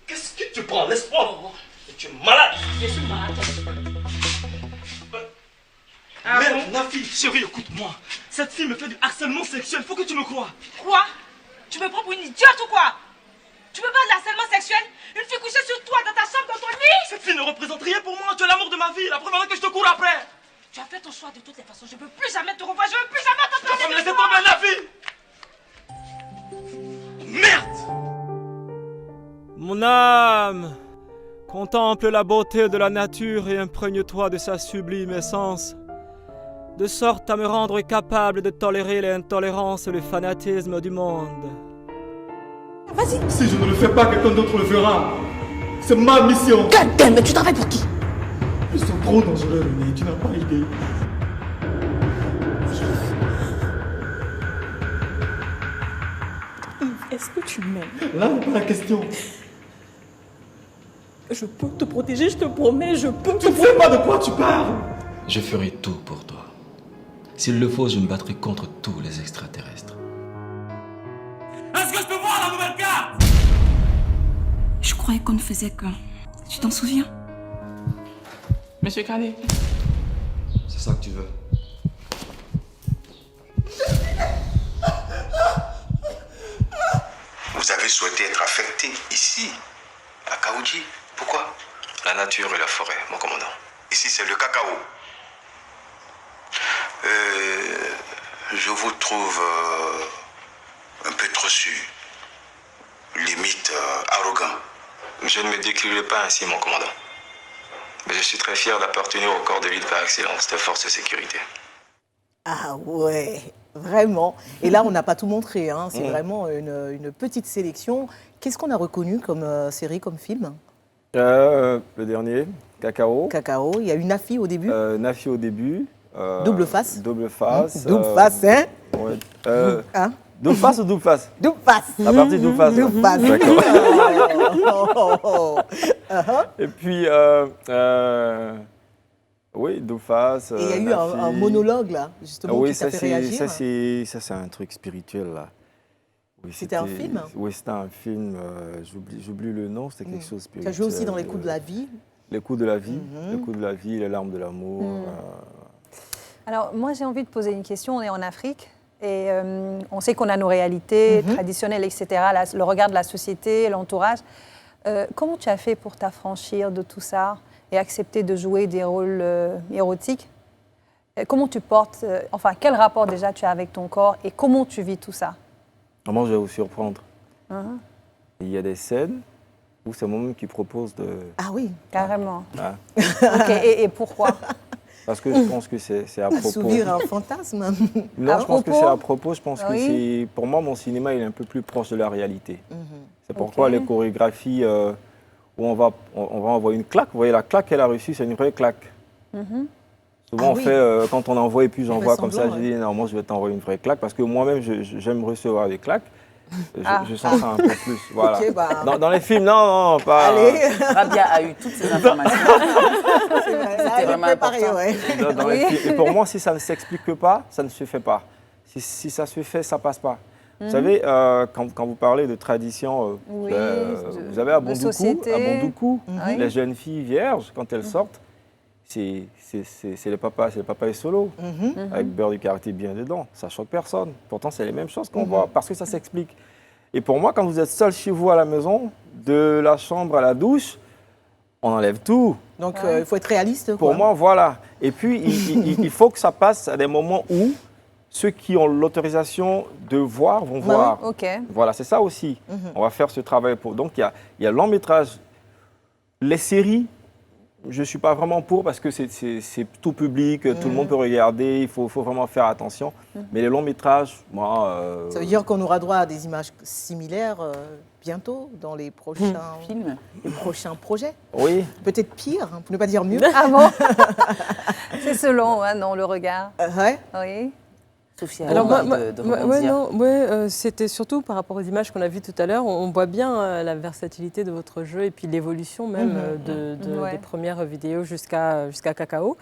Qu'est-ce que tu prends? Laisse-moi. Tu es malade. Je suis malade. Merde, Nafi, chérie, écoute-moi. Cette fille me fait du harcèlement sexuel, faut que tu me crois. Quoi? Tu me prends pour une idiote ou quoi? Tu me parles de harcèlement sexuel? Une fille couchée sur toi, dans ta chambre, dans ton lit? Cette fille ne représente rien pour moi, tu es l'amour de ma vie, la première fois que je te cours après. Tu as fait ton choix de toutes les façons, je ne veux plus jamais te revoir, je ne veux plus jamais t'entendre parler de laissez tomber, Nafi. Merde! Mon âme, contemple la beauté de la nature et imprègne-toi de sa sublime essence, de sorte à me rendre capable de tolérer l'intolérance et le fanatisme du monde. Vas-y. Si je ne le fais pas, quelqu'un d'autre le fera. C'est ma mission. Mais tu travailles pour qui? Ils sont trop dangereux, René, tu n'as pas idée. Est-ce que tu m'aimes? Là n'est pas la question. Je peux te protéger, je te promets, je peux te protéger. Tu ne sais pas de quoi tu parles. Je ferai tout pour toi. S'il le faut, je me battrai contre tous les extraterrestres. Est-ce que je peux voir la nouvelle carte? Je croyais qu'on ne faisait qu'un. Tu t'en souviens? Monsieur Canet. C'est ça que tu veux? Vous avez avez souhaité être affecté ici, à Kaouji. Pourquoi? La nature et la forêt, mon commandant. Ici, c'est le cacao. Je vous trouve un peu trop sûr, limite arrogant. Je ne me décrirai pas ainsi, mon commandant. Mais je suis très fier d'appartenir au corps de l'île par excellence de force de sécurité. Ah ouais, vraiment. Et là, on n'a pas tout montré, hein. C'est vraiment une petite sélection. Qu'est-ce qu'on a reconnu comme série, comme film? Le dernier, Cacao. Cacao, il y a eu Nafi au début. Nafi au début. Double face. Double face. Double face, hein, ouais. hein? Double face ou double face? Double face. La partie double face. Double face. D'accord. Uh-huh. Et puis, oui, double face. Et il y a eu un monologue, là, justement, oui, qui t'a fait réagir. Ça, c'est un truc spirituel, là. Oui, c'était un film? Oui, c'était un film. J'oublie le nom, c'était quelque chose de spirituel. Tu as joué aussi dans Les coups de la vie? Les coups de la vie, les coups de la vie, les larmes de l'amour. Alors, moi, j'ai envie de poser une question. On est en Afrique et on sait qu'on a nos réalités traditionnelles, etc., le regard de la société, l'entourage. Comment tu as fait pour t'affranchir de tout ça et accepter de jouer des rôles érotiques? Comment tu portes, enfin, quel rapport déjà tu as avec ton corps et comment tu vis tout ça? Moi, je vais vous surprendre. Il y a des scènes où c'est moi-même qui propose de... Ah oui, carrément. Ah. Ok, et pourquoi? Parce que je pense que c'est à propos. Assouvir un fantasme. Non, je pense que c'est à propos. Je pense que c'est, pour moi, mon cinéma il est un peu plus proche de la réalité. C'est pourquoi les chorégraphies où on va envoyer une claque. Vous voyez, la claque qu'elle a reçue, c'est une vraie claque. Souvent, on fait, quand on envoie et puis j'envoie comme ça, je dis non, moi je vais t'envoyer une vraie claque parce que moi-même, j'aime recevoir des claques. Je sens ça un peu plus. Voilà. Okay, bah... dans les films, non, pas. Allez. Rabia a eu toutes ces informations. C'était vraiment important. Ouais. Dans les films. Et pour moi, si ça ne s'explique pas, ça ne se fait pas. Si ça se fait, ça passe pas. Vous savez, quand vous parlez de tradition, vous avez à Bondoukou, les jeunes filles vierges, quand elles sortent, c'est le papa et solo, avec beurre du quartier bien dedans. Ça choque personne. Pourtant, c'est les mêmes choses qu'on voit, parce que ça s'explique. Et pour moi, quand vous êtes seul chez vous à la maison, de la chambre à la douche, on enlève tout. Donc, il faut être réaliste, quoi. Pour moi, voilà. Et puis, il faut que ça passe à des moments où ceux qui ont l'autorisation de voir vont voir. Voilà, c'est ça aussi. On va faire ce travail pour... Donc, il y a long métrage. Les séries, je ne suis pas vraiment pour parce que c'est tout public, tout le monde peut regarder, il faut vraiment faire attention. Mais les longs métrages, moi... Ça veut dire qu'on aura droit à des images similaires bientôt dans les prochains films, les prochains projets? Oui. Peut-être pire, hein, pour ne pas dire mieux. Ah bon? C'est selon, hein, non, le regard. Ouais. Oui. Sophia, alors moi, c'était surtout par rapport aux images qu'on a vues tout à l'heure. On voit bien la versatilité de votre jeu et puis l'évolution même des premières vidéos jusqu'à Cacao.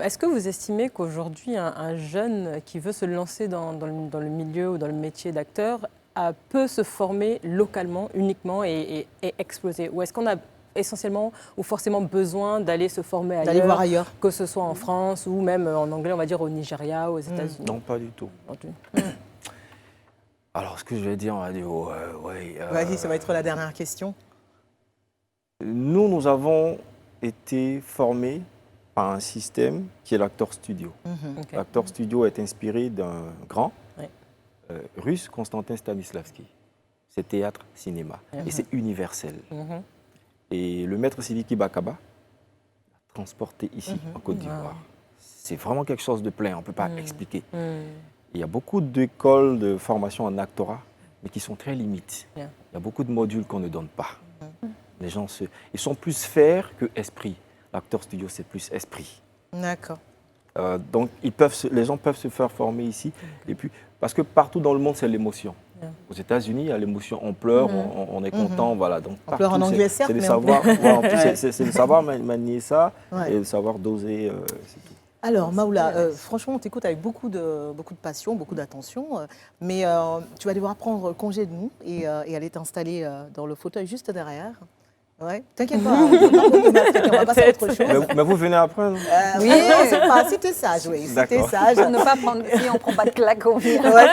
Est-ce que vous estimez qu'aujourd'hui, un jeune qui veut se lancer dans le milieu ou dans le métier d'acteur peut se former localement uniquement et exploser? Ou est-ce qu'on a essentiellement ou forcément besoin d'aller se former ailleurs, d'aller voir ailleurs, que ce soit en France ou même en anglais, on va dire au Nigeria, aux États-Unis? Non, pas du tout. Alors, ce que je vais dire, on va dire, vas-y, ça va être la dernière question. Nous avons été formés par un système qui est l'Actor Studio. L'Actor Studio est inspiré d'un grand russe, Konstantin Stanislavski. C'est théâtre, cinéma. Et c'est universel. Et le maître Sidiki Bakaba l'a transporté ici, en Côte d'Ivoire. C'est vraiment quelque chose de plein, on ne peut pas expliquer. Il y a beaucoup d'écoles de formation en actorat, mais qui sont très limites. Il y a beaucoup de modules qu'on ne donne pas. Les gens ils sont plus faire que esprit. L'Actor Studio, c'est plus esprit. D'accord. Donc, les gens peuvent se faire former ici. Et puis, parce que partout dans le monde, c'est l'émotion. Aux États-Unis, il y a l'émotion, on pleure, on est content, voilà. Donc, on pleure en anglais, certes, mais c'est de savoir manier ça et de savoir doser, c'est tout. Alors, Maoula, franchement, on t'écoute avec beaucoup de passion, beaucoup d'attention, mais tu vas devoir prendre congé de nous et aller t'installer dans le fauteuil juste derrière. Ouais, t'inquiète pas, on va passer à autre chose. Mais vous venez après, non? Oui, c'était sage, oui. C'était sage. Pour ne pas prendre, si on prend pas de claque, on vient. Ouais,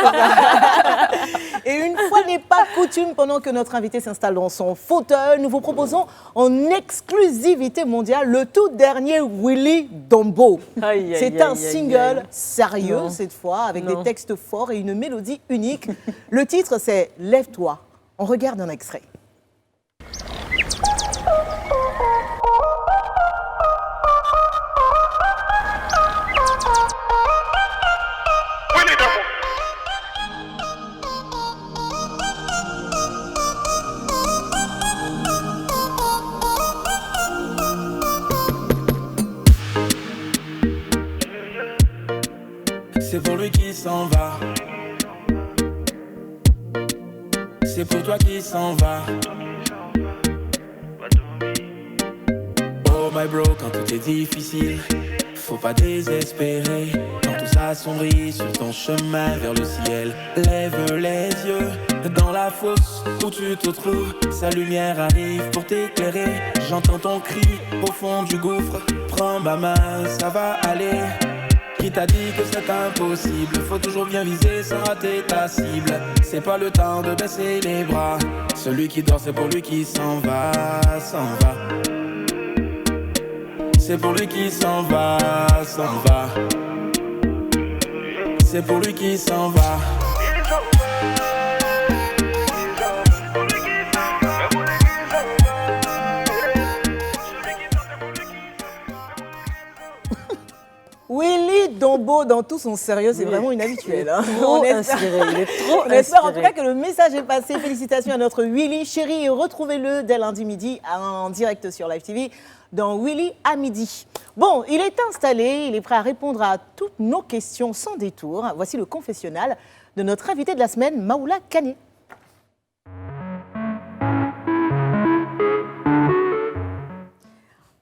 et une fois n'est pas coutume, pendant que notre invité s'installe dans son fauteuil, nous vous proposons en exclusivité mondiale le tout dernier Willy Dombo. C'est un single sérieux cette fois, avec des textes forts et une mélodie unique. Le titre, c'est Lève-toi. On regarde un extrait. C'est pour lui qui s'en va. C'est pour toi qui s'en va. Oh my bro, quand tout est difficile, faut pas désespérer. Quand tout s'assombrit sur ton chemin vers le ciel, lève les yeux dans la fosse où tu te trouves. Sa lumière arrive pour t'éclairer. J'entends ton cri au fond du gouffre. Prends ma main, ça va aller. Qui t'a dit que c'est impossible? Faut toujours bien viser sans rater ta cible. C'est pas le temps de baisser les bras. Celui qui dort, c'est pour lui qui s'en va, s'en va. C'est pour lui qui s'en va, s'en va. C'est pour lui qui s'en va. Willy Dombo dans tout son sérieux, c'est vraiment inhabituel. Hein. Trop inspiré, il est trop On espère en tout inspiré. cas que le message est passé. Félicitations à notre Willy. Chérie, retrouvez-le dès lundi midi en direct sur Live TV dans Willy à midi. Bon, il est installé, il est prêt à répondre à toutes nos questions sans détour. Voici le confessionnal de notre invité de la semaine, Maoula Kane.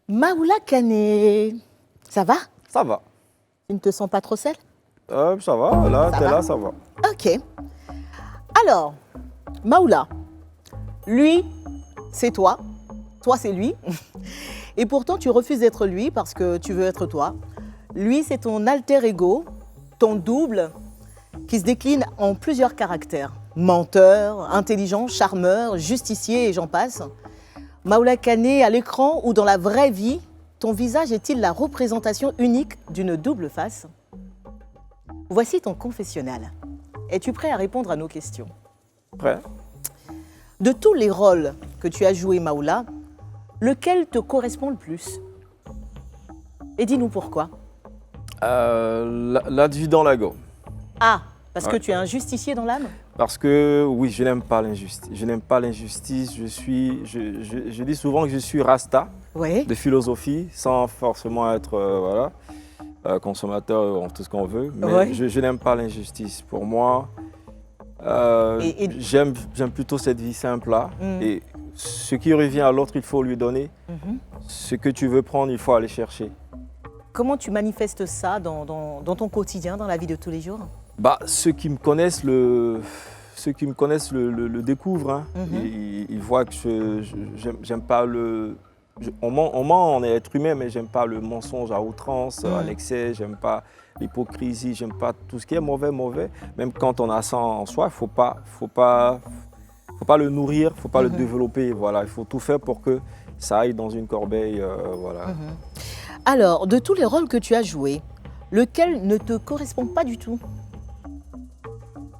Maoula Kane, ça va? Ça va. Tu ne te sens pas trop seule? Ça va, là, t'es là, ça va. Ok. Alors, Maoula, lui, c'est toi. Toi, c'est lui. Et pourtant, tu refuses d'être lui parce que tu veux être toi. Lui, c'est ton alter ego, ton double, qui se décline en plusieurs caractères. Menteur, intelligent, charmeur, justicier et j'en passe. Maoula Kane, à l'écran ou dans la vraie vie, ton visage est-il la représentation unique d'une double face? Voici ton confessionnal. Es-tu prêt à répondre à nos questions? Prêt. De tous les rôles que tu as joués, Maoula, lequel te correspond le plus? Et dis-nous pourquoi. L'adjudant Lago. Ah, parce que Ouais. tu es un justicier dans l'âme? Parce que, oui, je n'aime pas l'injustice. Je n'aime pas l'injustice. Je dis souvent que je suis Rasta de philosophie, sans forcément être consommateur, tout ce qu'on veut. Mais je n'aime pas l'injustice. Pour moi, j'aime plutôt cette vie simple-là. Et ce qui revient à l'autre, il faut lui donner. Ce que tu veux prendre, il faut aller chercher. Comment tu manifestes ça dans ton quotidien, dans la vie de tous les jours? Ceux qui me connaissent le découvrent. Hein. Ils voient que j'aime pas le... On ment, on est être humain, mais j'aime pas le mensonge à outrance, à l'excès, j'aime pas l'hypocrisie, j'aime pas tout ce qui est mauvais. Même quand on a ça en soi, faut pas le nourrir, faut pas le développer. Voilà, il faut tout faire pour que ça aille dans une corbeille. Voilà. Alors, de tous les rôles que tu as joués, lequel ne te correspond pas du tout?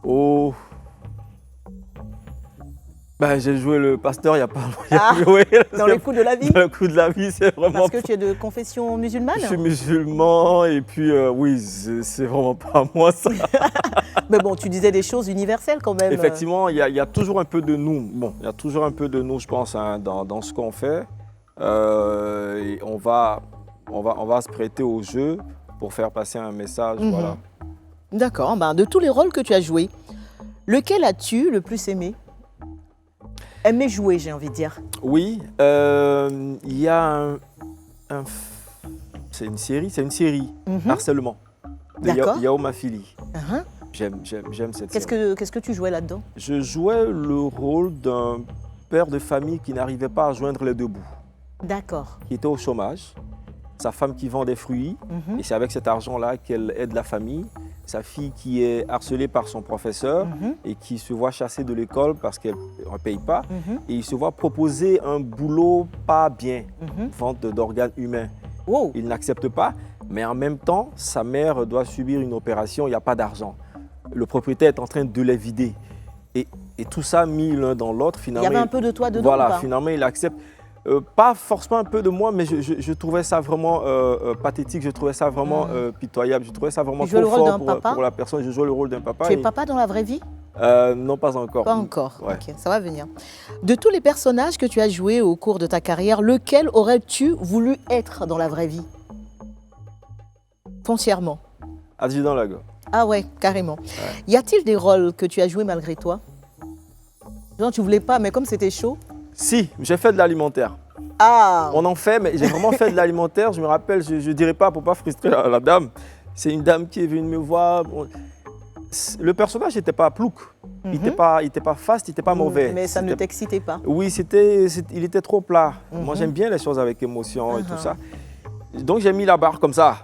Oh. J'ai joué le pasteur il n'y a pas longtemps. Dans les coups de la vie? Dans les coups de la vie, c'est vraiment... Parce que tu es de confession musulmane? Je suis musulman et puis oui, c'est vraiment pas moi ça. Mais bon, tu disais des choses universelles quand même. Effectivement, il y a toujours un peu de nous. Bon, il y a toujours un peu de nous, je pense, hein, dans ce qu'on fait. Et on va se prêter au jeu pour faire passer un message. Voilà. D'accord. De tous les rôles que tu as joués, lequel as-tu le plus aimé? Aimé jouer, j'ai envie de dire. Oui, il y a c'est une série, Harcèlement, de Yao Mafili. J'aime cette série. Qu'est-ce que tu jouais là-dedans? Je jouais le rôle d'un père de famille qui n'arrivait pas à joindre les deux bouts. D'accord. Qui était au chômage, sa femme qui vend des fruits, et c'est avec cet argent-là qu'elle aide la famille. Sa fille qui est harcelée par son professeur et qui se voit chasser de l'école parce qu'elle ne paye pas. Et il se voit proposer un boulot pas bien, vente d'organes humains. Wow. Il n'accepte pas, mais en même temps, sa mère doit subir une opération, il n'y a pas d'argent. Le propriétaire est en train de les vider. Et tout ça mis l'un dans l'autre, finalement... Il y avait un peu de toi dedans, voilà, ou pas? finalement, il accepte. Pas forcément un peu de moi, mais je trouvais ça vraiment pathétique, je trouvais ça vraiment pitoyable, je trouvais ça vraiment trop fort pour la personne. Je jouais le rôle d'un papa. Tu es papa dans la vraie vie? Non, pas encore. Pas encore, ouais. Ok, ça va venir. De tous les personnages que tu as joués au cours de ta carrière, lequel aurais-tu voulu être dans la vraie vie? Foncièrement. Adjudant Lago. Ah ouais, carrément. Ouais. Y a-t-il des rôles que tu as joués malgré toi? Genre, tu voulais pas, mais comme c'était chaud? Si, j'ai fait de l'alimentaire. Ah. On en fait, mais j'ai vraiment fait de l'alimentaire. Je me rappelle, je ne dirais pas pour ne pas frustrer la dame. C'est une dame qui est venue me voir. Le personnage n'était pas plouc. Il n'était pas fast, il n'était pas mauvais. Mais ça ne t'excitait pas? Oui, il était trop plat. Moi, j'aime bien les choses avec émotion et tout ça. Donc, j'ai mis la barre comme ça.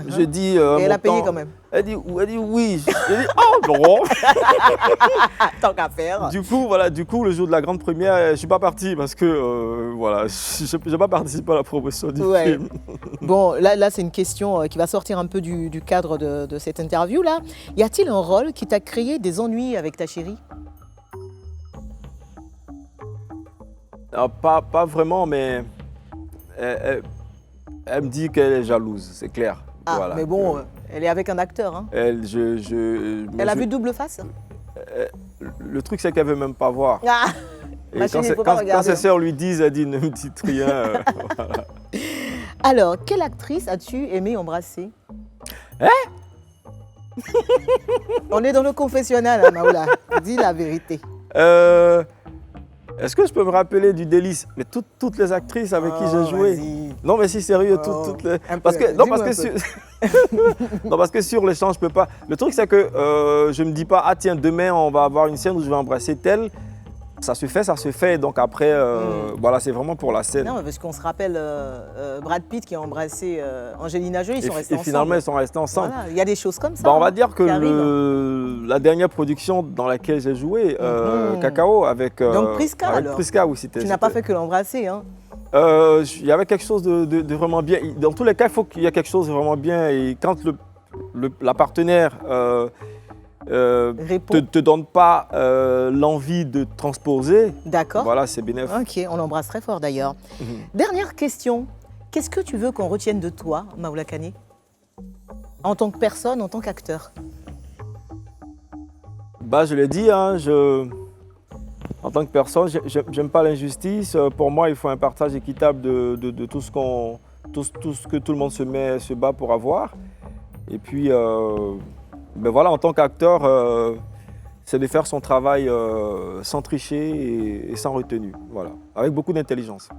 Je dis... et elle a payé quand même? Elle dit oui. Je dis, oh non. Tant qu'à faire. Du coup, le jour de la grande première, je ne suis pas parti parce que, voilà, je n'ai pas participé à la promotion du film. Bon, là c'est une question qui va sortir un peu du cadre de cette interview-là. Y a-t-il un rôle qui t'a créé des ennuis avec ta chérie? Pas vraiment, mais elle me dit qu'elle est jalouse, c'est clair. Ah, voilà. Mais bon, elle est avec un acteur. Hein. Elle a vu double face? Le truc, c'est qu'elle ne veut même pas voir. Ah, et quand ses sœurs lui disent, elle dit ne me dites rien. Voilà. Alors, quelle actrice as-tu aimé embrasser? On est dans le confessionnal, hein, Maoula. Dis la vérité. Est-ce que je peux me rappeler du délice? Mais toutes les actrices avec qui j'ai joué. Non, mais si sérieux, toutes les. Parce que sur le champ, je peux pas. Le truc, c'est que je me dis pas, ah tiens, demain on va avoir une scène où je vais embrasser telle. Ça se fait. Donc après, voilà, c'est vraiment pour la scène. Non, parce qu'on se rappelle Brad Pitt qui a embrassé Angelina Jolie, ils sont restés ensemble. Et finalement, ils sont restés ensemble. Voilà, il y a des choses comme ça. On va dire que la dernière production dans laquelle j'ai joué, Cacao, avec Priska, avec alors. Priska, oui, c'était. Tu n'as pas fait que l'embrasser, hein? Il y avait quelque chose de vraiment bien. Dans tous les cas, il faut qu'il y ait quelque chose de vraiment bien. Et quand la partenaire te donne pas l'envie de transposer, d'accord. Voilà, c'est bénéfique. Ok, on l'embrasse très fort d'ailleurs. Dernière question. Qu'est-ce que tu veux qu'on retienne de toi, Maoula Kane, en tant que personne, en tant qu'acteur? Je l'ai dit, hein, en tant que personne, j'aime pas l'injustice. Pour moi, il faut un partage équitable de tout ce que tout le monde se bat pour avoir. Et puis, voilà, en tant qu'acteur, c'est de faire son travail sans tricher et sans retenue, voilà, avec beaucoup d'intelligence.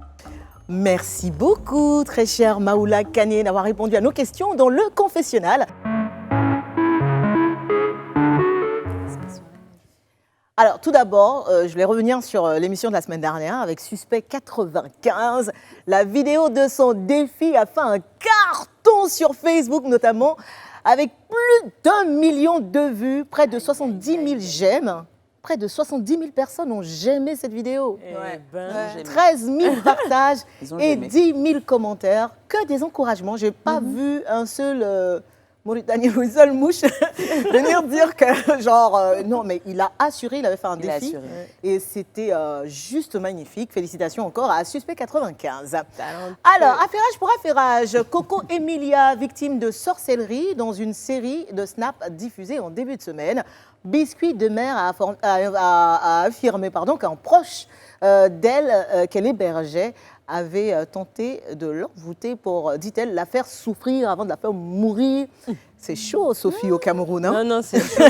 Merci beaucoup, très cher Maoula Kane, d'avoir répondu à nos questions dans le confessionnal. Alors, tout d'abord, je vais revenir sur l'émission de la semaine dernière avec Suspect 95. La vidéo de son défi a fait un carton sur Facebook, notamment, avec plus d'1 million de vues, près de 70 000 j'aime. Près de 70 000 personnes ont j'aimé cette vidéo. 13 000 partages et 10 000 commentaires. Que des encouragements. Je n'ai pas vu un seul Mauritanien ou une seule mouche venir dire que, genre, non, mais il a assuré, il avait fait un défi. Et c'était juste magnifique. Félicitations encore à Suspect 95. Alors, affairage pour affairage, Coco Emilia, victime de sorcellerie dans une série de snaps diffusée en début de semaine. Biscuit de Mère a affirmé qu'un proche d'elle, qu'elle hébergeait, avait tenté de l'envoûter pour, dit-elle, la faire souffrir avant de la faire mourir. C'est chaud, Sophie, au Cameroun. Hein? Non, c'est chaud.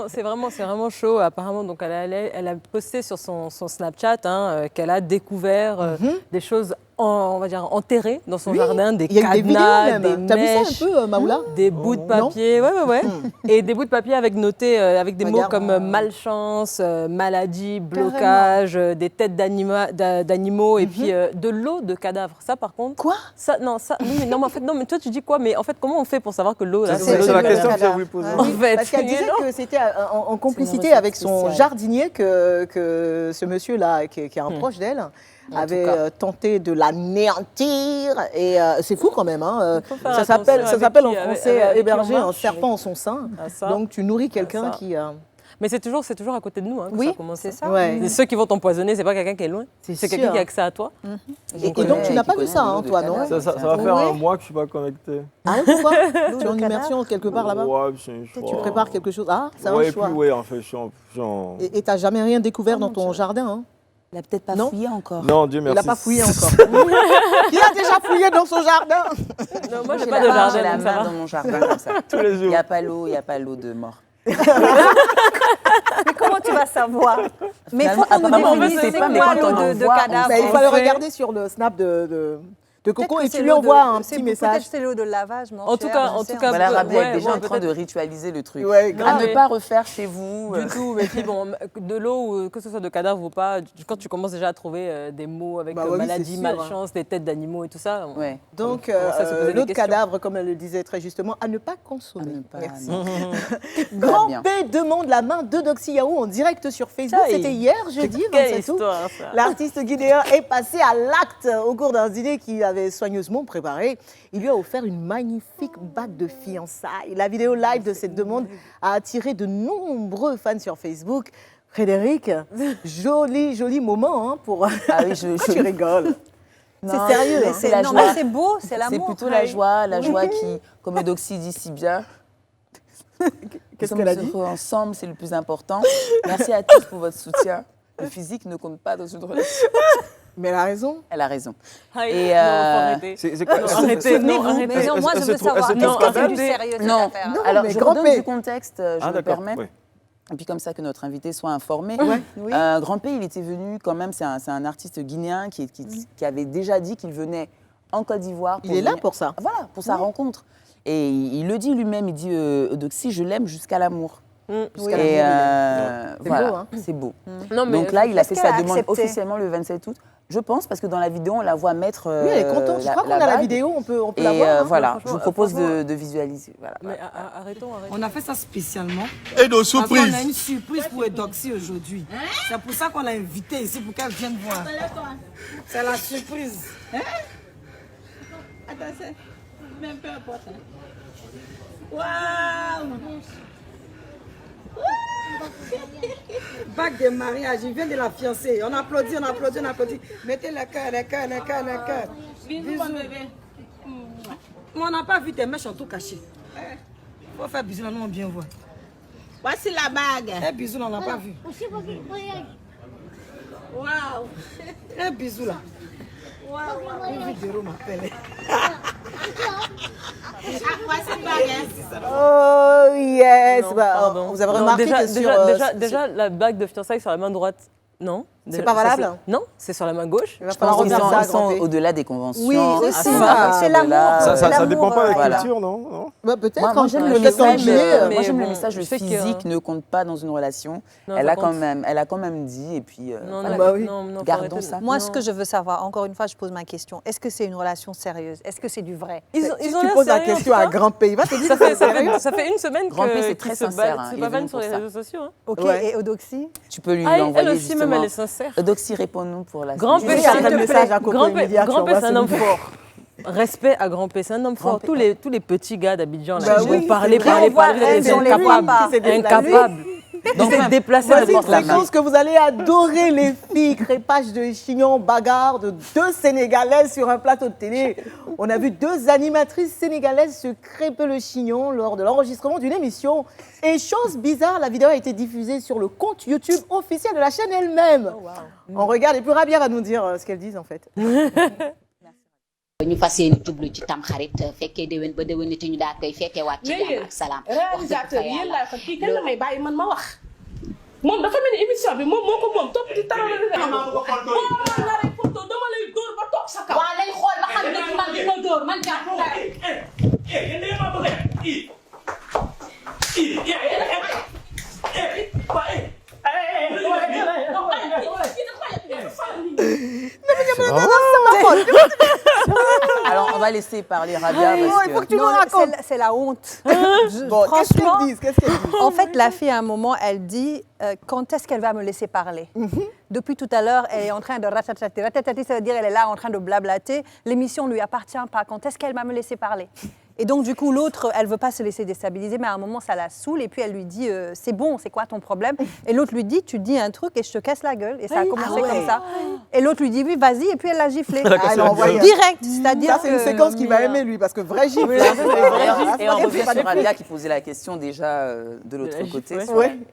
C'est vraiment chaud. Apparemment, donc, elle a posté sur son Snapchat qu'elle a découvert des choses on va dire, enterré dans son jardin des il y a eu cadenas, des vidéos même. des T'as vu mèches, ça un peu, Maoula? des bouts de papier, ouais. Et des bouts de papier avec notés, avec des mots comme malchance, maladie, blocage, des têtes d'animaux et puis de l'eau de cadavres. Ça, par contre. Quoi? Ça, non, ça. Mais non, mais en fait, non, mais toi, tu dis quoi? Mais en fait, comment on fait pour savoir que l'eau, là, c'est la question que j'ai voulu poser. En fait, parce qu'elle disait que c'était en complicité avec son jardinier que ce monsieur-là, qui est un proche d'elle, avait tenté de l'anéantir. Et c'est fou quand même. Hein. Ça s'appelle en français héberger un serpent en son sein. Donc tu nourris quelqu'un qui... Mais c'est toujours à côté de nous que ça commence. C'est ça. Ouais. Ceux qui vont t'empoisonner, c'est pas quelqu'un qui est loin. C'est quelqu'un qui a accès à toi. Et donc tu n'as pas vu ça, hein, toi, non? Ça va faire un mois que je ne suis pas connecté. Ah, pourquoi? Tu es en immersion quelque part là-bas? Ouais, c'est un choix. Tu prépares quelque chose? Ah, c'est un choix. Oui, en fait, je suis Et tu n'as jamais rien découvert dans ton jardin, hein? Il n'a peut-être pas fouillé encore. Non, Dieu merci. Il n'a pas fouillé encore. Qui a déjà fouillé dans son jardin? Non, moi, j'ai pas de jardin. J'ai la main dans mon jardin comme ça. Tous les jours. Il n'y a pas l'eau de mort. Mais comment tu vas savoir? Mais il faut qu'on nous définisse, c'est quoi l'eau de cadavre? Il faut le regarder sur le snap de Coco et tu lui envoies un petit message. Peut-être c'est l'eau de lavage, en tout cas, voilà, Rabia est déjà en train de ritualiser le truc. Ouais, à ne pas refaire chez vous. Du tout, mais puis bon, de l'eau, que ce soit de cadavre ou pas, quand tu commences déjà à trouver des mots avec maladie, malchance, des têtes d'animaux et tout ça. Donc, l'eau de cadavre, comme elle le disait très justement, à ne pas consommer. Merci. Grand P demande la main de Doxy Yahoo en direct sur Facebook. C'était hier, jeudi, 27 août. L'artiste guinéen est passé à l'acte au cours d'un dîner qui avait soigneusement préparé. Il lui a offert une magnifique bague de fiançailles. La vidéo live de cette demande a attiré de nombreux fans sur Facebook. Frédéric, joli moment hein, pour... Ah oui, tu rigoles. C'est sérieux. C'est la joie. C'est beau, c'est l'amour. C'est plutôt la joie qui, comme Doxy dit si bien, qu'est-ce qu'elle a dit? Ensemble, c'est le plus important. Merci à tous pour votre soutien. Le physique ne compte pas dans une relation. Mais elle a raison. Elle a raison. Et arrêtez. Arrêtez. Mais moi, je veux savoir. Est-ce que c'est du sérieux cette affaire? Alors, je redonne du contexte, je me permets. Et puis comme ça que notre invité soit informé. Grand P, il était venu quand même, c'est un artiste guinéen qui avait déjà dit qu'il venait en Côte d'Ivoire. Il est là pour ça. Voilà, pour sa rencontre. Et il le dit lui-même, il dit Doxy, je l'aime jusqu'à l'amour. Et voilà, beau, hein. c'est beau. Non, mais donc là, il a fait sa demande officiellement le 27 août. Je pense, parce que dans la vidéo, on la voit mettre. Oui, elle est contente. Je crois qu'on a la vidéo, on peut la voir. Et voilà, je vous propose de visualiser. Voilà. Mais arrêtons. On a fait ça spécialement. Et de surprise. On a une surprise pour Doxy aujourd'hui. C'est pour ça qu'on l'a invitée ici, pour qu'elle vienne voir. C'est la surprise. Attends, c'est même peu importe. Waouh! Bague de mariage, il vient de la fiancée. On applaudit. Mettez le cœur. Bisous, mon bébé. Mais on n'a pas vu tes mèches en tout caché. Il faut faire bisous, là, nous on bien voir. Voici la bague. Un bisou, là, on n'a pas vu. Waouh! Un bisou, là. Une vidéo m'appelle. Oh yes. Vous avez remarqué que déjà, la bague de fiançailles sur la main droite, non. C'est pas valable? Non, c'est sur la main gauche. Je pense qu'ils sont au-delà des conventions. Oui, c'est l'amour. Ça dépend pas de la culture, non? Peut-être. Moi, j'aime le message, le physique ne compte pas dans une relation. Elle a quand même dit, et puis gardons ça. Moi, ce que je veux savoir, encore une fois, je pose ma question. Est-ce que c'est une relation sérieuse? Est-ce que c'est du vrai? Tu poses la question à Grand P, il va te dire ça fait une semaine Grand P, c'est très sincère. C'est pas mal sur les réseaux sociaux. Ok, et Doxy? Tu peux lui envoyer elle aussi, même, elle est sincère. Doxy, réponds-nous pour la Grand P, c'est un homme fort. Respect à Grand P, c'est un homme fort. Tous les petits gars d'Abidjan, là, ils vont parler, incapables. Donc, c'est déplacé à une séquence que vous allez adorer, les filles. Crépage de chignon, bagarre de deux Sénégalaises sur un plateau de télé. On a vu deux animatrices sénégalaises se crêper le chignon lors de l'enregistrement d'une émission. Et chose bizarre, la vidéo a été diffusée sur le compte YouTube officiel de la chaîne elle-même. On regarde et puis Rabia va nous dire ce qu'elles disent en fait. ñu fas yéene jublu ci Tamxarit fekkee déwén ba déwénati ñu daal koy fekkeewaat ci jàmm ak salaam. réalisateur yéen laa ko kii kan la may bàyyi man ma wax. moom dafa mel ni émission bi moom moo ko moom topp di taral la. moom la rek photo dama lay dóor ba toog sa kaw. Alors, on va laisser parler Rabia. Il faut que tu nous racontes. C'est la honte. Bon, qu'est-ce qu'elle dit? En fait, la fille, à un moment, elle dit quand est-ce qu'elle va me laisser parler? Depuis tout à l'heure, elle est en train de ratatati. Ratatati, ça veut dire elle est là en train de blablater. L'émission ne lui appartient pas. Quand est-ce qu'elle va me laisser parler? Et donc, du coup, l'autre, elle ne veut pas se laisser déstabiliser, mais à un moment, ça la saoule. Et puis, elle lui dit c'est bon, c'est quoi ton problème? Et l'autre lui dit tu dis un truc et je te casse la gueule. Et ça a commencé comme ça. Et l'autre lui dit oui, vas-y. Et puis, elle l'a giflé. Direct. C'est-à-dire ça, c'est une séquence qu'il va aimer, lui, parce que vrai gifle. Et on revient sur Rabia qui posait la question déjà de l'autre côté,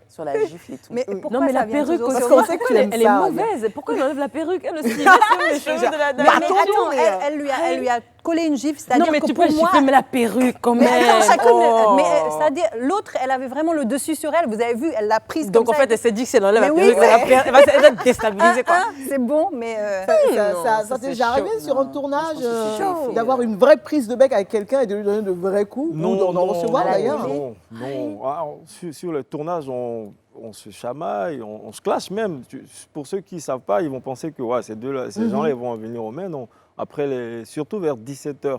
sur la gifle et tout. Mais non, mais la perruque, parce qu'on sait que tu aimes elle est mauvaise. Pourquoi elle enlève la perruque? Elle aussi, les cheveux de la dame. Mais attends, elle lui a collé une gifle. Non, mais tu peux gifler, mais la perruque quand même. Mais c'est-à-dire, l'autre, elle avait vraiment le dessus sur elle. Vous avez vu, elle l'a prise comme ça. Donc en fait, elle s'est dit que c'est enlève la perruque, elle va être déstabilisée, quoi. C'est bon, mais... Ça t'est déjà arrivé sur un tournage d'avoir une vraie prise de bec avec quelqu'un et de lui donner de vrais coups? Non, d'en recevoir d'ailleurs? Non. Sur le tournage, on se chamaille, on se clash même. Pour ceux qui ne savent pas, ils vont penser que ces gens-là ils vont venir aux mains. Non. Après, surtout vers 17h.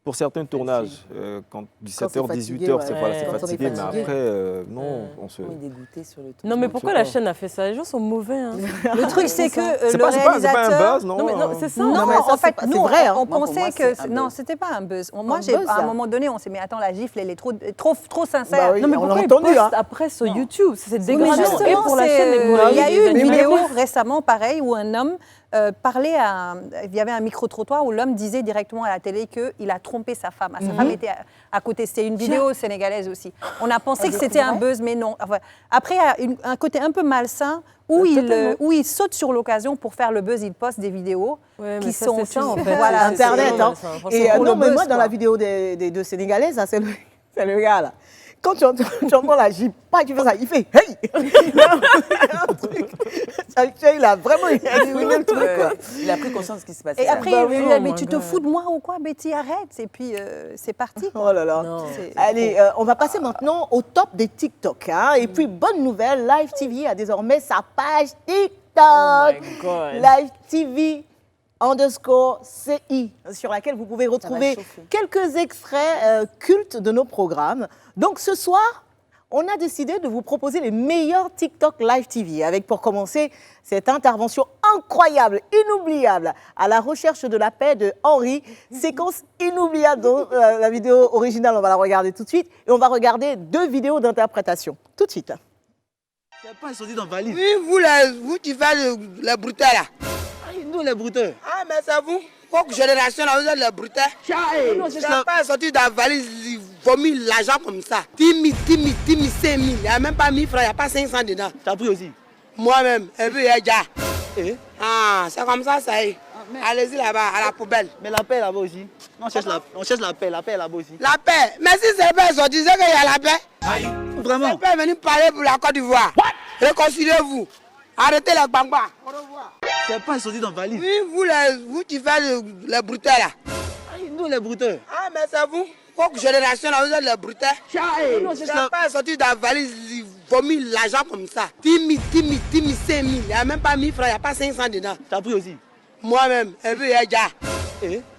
Pour certains tournages, quand 17h, 18h, c'est fatigué, mais après, non, on se... On est dégoûté sur le tournage. Non, mais pourquoi la chaîne a fait ça? Les gens sont mauvais. Hein. Le truc, c'est que le réalisateur... C'est pas un buzz, non? Non, c'est ça. Non, en fait, nous, on pensait que... Non, c'était pas un buzz. Moi, à un moment donné, on s'est dit, mais attends, la gifle, elle est trop sincère. Non, mais pourquoi ils postent après sur YouTube? C'est dégradant. Et pour la chaîne, il y a eu une vidéo récemment, pareil, où un homme il y avait un micro-trottoir où l'homme disait directement à la télé qu'il a trompé sa femme. Sa femme était à côté. C'était une vidéo sénégalaise aussi. On a pensé que c'était un buzz, mais non. Enfin, après, il y a un côté un peu malsain où il saute sur l'occasion pour faire le buzz. Il poste des vidéos qui sont ça, en fait. Voilà, Internet. Et moi, dans la vidéo des deux Sénégalaises, c'est le gars là. Quand tu entends la J, tu fais ça, il fait hey. Il a vraiment exprimé le truc. Il a pris conscience de ce qui se passait. Et après, il lui a dit mais tu te fous de moi ou quoi, Betty, arrête. Et puis, c'est parti. Oh là là. Allez, on va passer maintenant au top des TikTok. Hein. Et puis, bonne nouvelle, Live TV a désormais sa page TikTok. Oh my God. Live TV _CI, sur laquelle vous pouvez retrouver quelques extraits cultes de nos programmes. Donc ce soir, on a décidé de vous proposer les meilleurs TikTok Live TV, avec pour commencer cette intervention incroyable, inoubliable, à la recherche de la paix de Henri, séquence inoubliable dont la vidéo originale, on va la regarder tout de suite, et on va regarder 2 vidéos d'interprétation, tout de suite. C'est pas sorti dans valise. Oui, vous qui faites les brutaux là. Nous les brutaux. Ah, mais c'est vous. Quelle génération là, vous êtes les brutaux. C'est pas sorti dans la valise, ils vomissent l'argent comme ça. 10 000, 5 000. Il n'y a même pas 1000 francs, il n'y a pas 500 dedans. T'as pris aussi? Moi-même, et puis il y a déjà. Ah, c'est comme ça y est. Allez-y là-bas, à la poubelle. Mais la paix là-bas aussi. On cherche la paix là-bas aussi. La paix? Mais si c'est pas sorti, c'est qu'il y a la paix. Aïe. Vraiment? La paix est venue parler pour la Côte d'Ivoire. Réconciliez-vous. Arrêtez les bambas. Au revoir. C'est pas sorti dans valise. Oui, vous qui faites les brutaux là. Nous les brutaux. Ah, mais c'est vous. Quelle génération là, vous êtes les brutaux. C'est pas sorti dans la valise, ils vomissent l'argent comme ça. 10 000, 5 000. Il n'y a même pas 1000 francs, il n'y a pas 500 dedans. T'as pris aussi? Moi-même, et puis il y a déjà.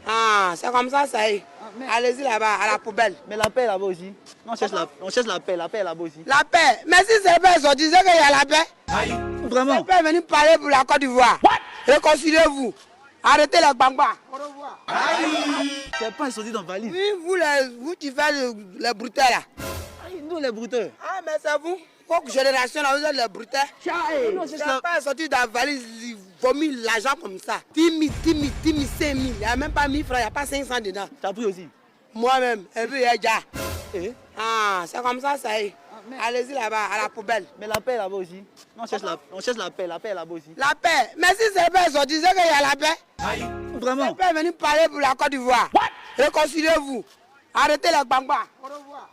Ah, c'est comme ça y est. Allez-y là-bas, à la poubelle. Mais la paix là-bas aussi. On cherche la paix là-bas aussi. La paix? Mais si c'est pas sorti, c'est qu'il y a la paix. Aïe. Vraiment? La paix est venue parler pour la Côte d'Ivoire. Réconciliez-vous. Arrêtez les bambas. Au revoir. C'est pas sorti dans valise. Oui, vous qui faites les brutaux là. Nous les brutaux. Ah, mais c'est vous. Quelle génération là, vous êtes les brutaux. C'est pas sorti dans la valise, ils vomissent l'argent comme ça. 10 000, 5 000. Il n'y a même pas 1000 francs, il n'y a pas 500 dedans. T'as pris aussi? Moi-même, et puis il y a déjà. Ah, c'est comme ça y est. Allez-y là-bas, à la poubelle. Mais la paix là-bas aussi. On cherche la paix là-bas aussi. La paix? Mais si c'est pas sorti, c'est qu'il y a la paix. Aïe. Vraiment? La paix est venue parler pour la Côte d'Ivoire. Réconciliez-vous. Arrêtez les bambas. Au revoir.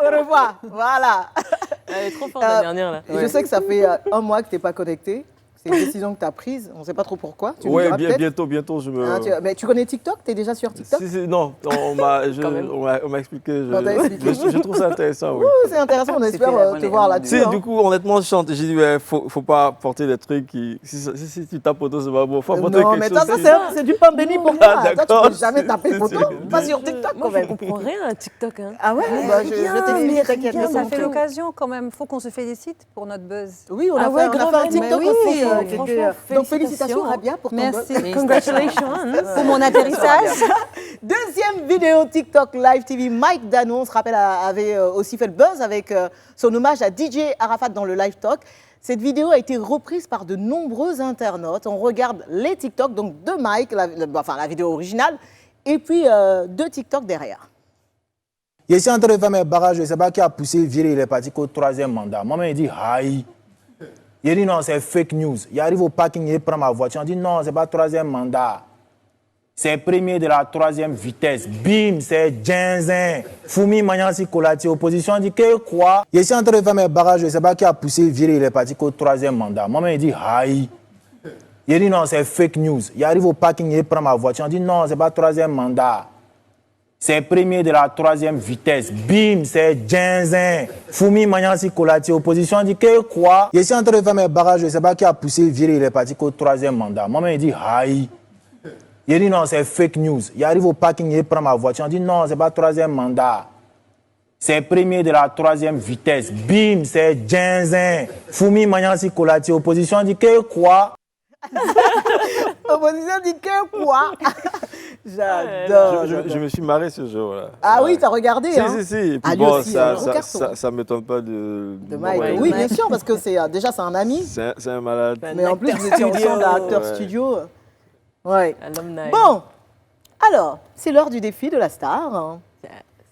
Au revoir, voilà. Elle est trop forte la dernière là. Je sais que ça fait un mois que tu n'es pas connecté. C'est une décision que tu as prise, on ne sait pas trop pourquoi. Oui, bientôt je me... mais tu connais TikTok? Tu es déjà sur TikTok? Non, on m'a expliqué. Je trouve ça intéressant, oui. C'est intéressant, on espère te voir là-dessus. Du coup, honnêtement, j'ai dit, il ne faut pas porter des trucs qui... Si tu tapes photo, c'est pas bon. Non, mais toi, c'est du pain béni pour toi. Toi, tu ne peux jamais taper photo. Pas sur TikTok, quand même. Je ne comprends rien à TikTok. Ah ouais? Je t'explique. Ça fait l'occasion, quand même. Il faut qu'on se félicite pour notre buzz. Oui, on a fait un TikTok aussi. Donc félicitations Rabia pour ton Merci. Congratulations. Pour mon atterrissage. Deuxième vidéo TikTok Live TV, Mike Danon, on se rappelle, avait aussi fait le buzz avec son hommage à DJ Arafat dans le Live Talk. Cette vidéo a été reprise par de nombreux internautes. On regarde les TikTok, donc de Mike, la vidéo originale, et puis deux TikTok derrière. Je suis en train de faire mes bagages, je ne sais pas qui a poussé, viré, il est parti qu'au 3e mandat. Maman, il dit, aïe. Il dit non, c'est fake news. Il arrive au parking, il prend ma voiture. Il dit non, c'est pas 3e mandat. C'est premier de la 3e vitesse. Bim, c'est Djenzin. Foumi Magnansi Kolati, opposition. Il dit que quoi? Je suis en train de faire mes bagages, je ne sais pas qui a poussé, viré, il est parti qu'au 3e mandat. Maman, il dit aïe. Il dit non, c'est fake news. Il arrive au parking, il prend ma voiture. Il dit non, c'est pas 3e mandat. C'est premier de la 3e vitesse. Bim, c'est Djenzin. Foumi Magnansi Kolati, opposition. Dit que quoi? Je suis en train de faire mes bagages, je ne sais pas qui a poussé, viré, il est parti qu'au 3e mandat. Maman, il dit aïe. Il dit non, c'est fake news. Il arrive au parking, il prend ma voiture. Il dit non, c'est pas 3e mandat. C'est premier de la 3e vitesse. Bim, c'est Djenzin. Foumi Magnansi Kolati, opposition. Dit que quoi? Opposition dit que quoi? J'adore. Je me suis marré ce jour-là. Ah oui, t'as regardé, hein? Si. Et puis bon, ça ne m'étonne pas de Mike. Oui, bien sûr, parce que c'est un ami. C'est un malade. Mais en plus, vous étiez ensemble à Acteur Studio. Ouais. Bon, alors, c'est l'heure du défi de la star.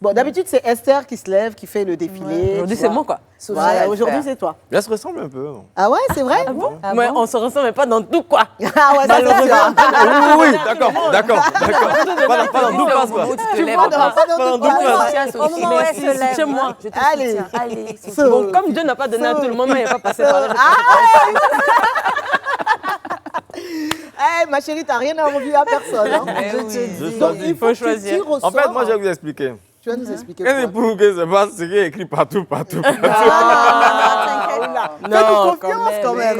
Bon, d'habitude, c'est Esther qui se lève, qui fait le défilé. Aujourd'hui, c'est moi, quoi. Voilà, aujourd'hui, c'est toi. Elle se ressemble un peu. Ah ouais, c'est vrai? Ah bon? Ouais, on se ressemble, mais pas dans tout, quoi. Ah ouais, ça c'est sûr. Oui, d'accord. Pas dans tout, passe pas. Tu vois, pas dans tout, passe. Au moment où elle se lève. Chez moi. Allez. Bon, comme Dieu n'a pas donné à tout le monde, il n'est pas passé par là. Hey, ma chérie, t'as rien à envier à personne. Hein. Je te dis. Donc, il faut choisir. En fait, moi, je vais vous expliquer. Tu vas nous expliquer quoi? Pour que c'est pas ce qui est écrit partout. Non, fais-nous confiance quand même.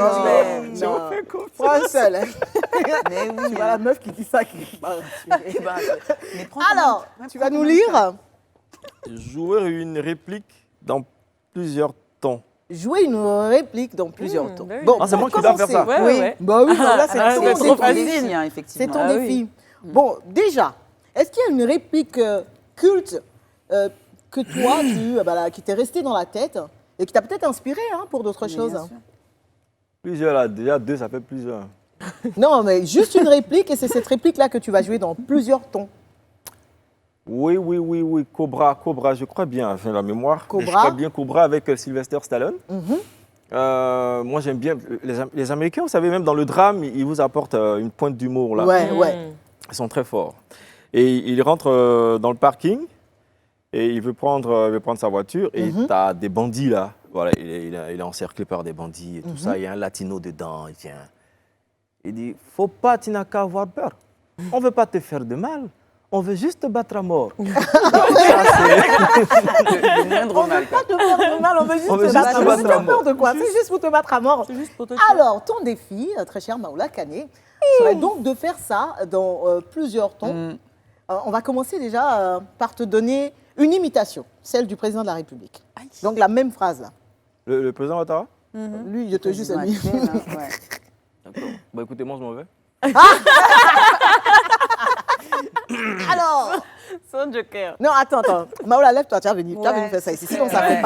Je vous fais confiance. Prends un seul. Mais oui. Tu vois la meuf qui dit ça, qui va Alors, tu vas nous lire? Jouer une réplique dans plusieurs tons. Jouer une réplique dans plusieurs tons. Bon, c'est moi qui dois faire ça. Oui. Bah oui, là, c'est trop facile, effectivement. C'est ton défi. Bon, déjà, est-ce qu'il y a une réplique culte que toi, qui t'est restée dans la tête et qui t'a peut-être inspiré pour d'autres choses? Plusieurs, là. Déjà, deux, ça fait plusieurs. Non, mais juste une réplique et c'est cette réplique-là que tu vas jouer dans plusieurs tons. Oui. Cobra, je crois bien, enfin la mémoire. Cobra. Je crois bien Cobra avec Sylvester Stallone. Moi, j'aime bien. Les Américains, vous savez, même dans le drame, ils vous apportent une pointe d'humour, là. Ouais. Ils sont très forts. Et il rentre dans le parking et il veut prendre sa voiture et tu as des bandits, là. Voilà, il est encerclé par des bandits et tout ça. Il y a un latino dedans. Il dit, faut pas, tu n'as qu'à avoir peur. On ne veut pas te faire de mal. On veut juste te battre à mort. On ne veut pas te faire de mal, on veut juste te battre à mort. De quoi? C'est juste pour te battre à mort. Alors, ton défi, très cher Maoula Kane, serait donc de faire ça dans plusieurs tons. On va commencer déjà par te donner une imitation, celle du président de la République. Donc la même phrase là. Le président Ouattara? Lui, je te juste mis. D'accord. Bah écoutez, moi je m'en vais. Alors, son joker. Non, attends. Maoula, lève-toi, tu as venu faire ça ici. Sinon, ça ne fait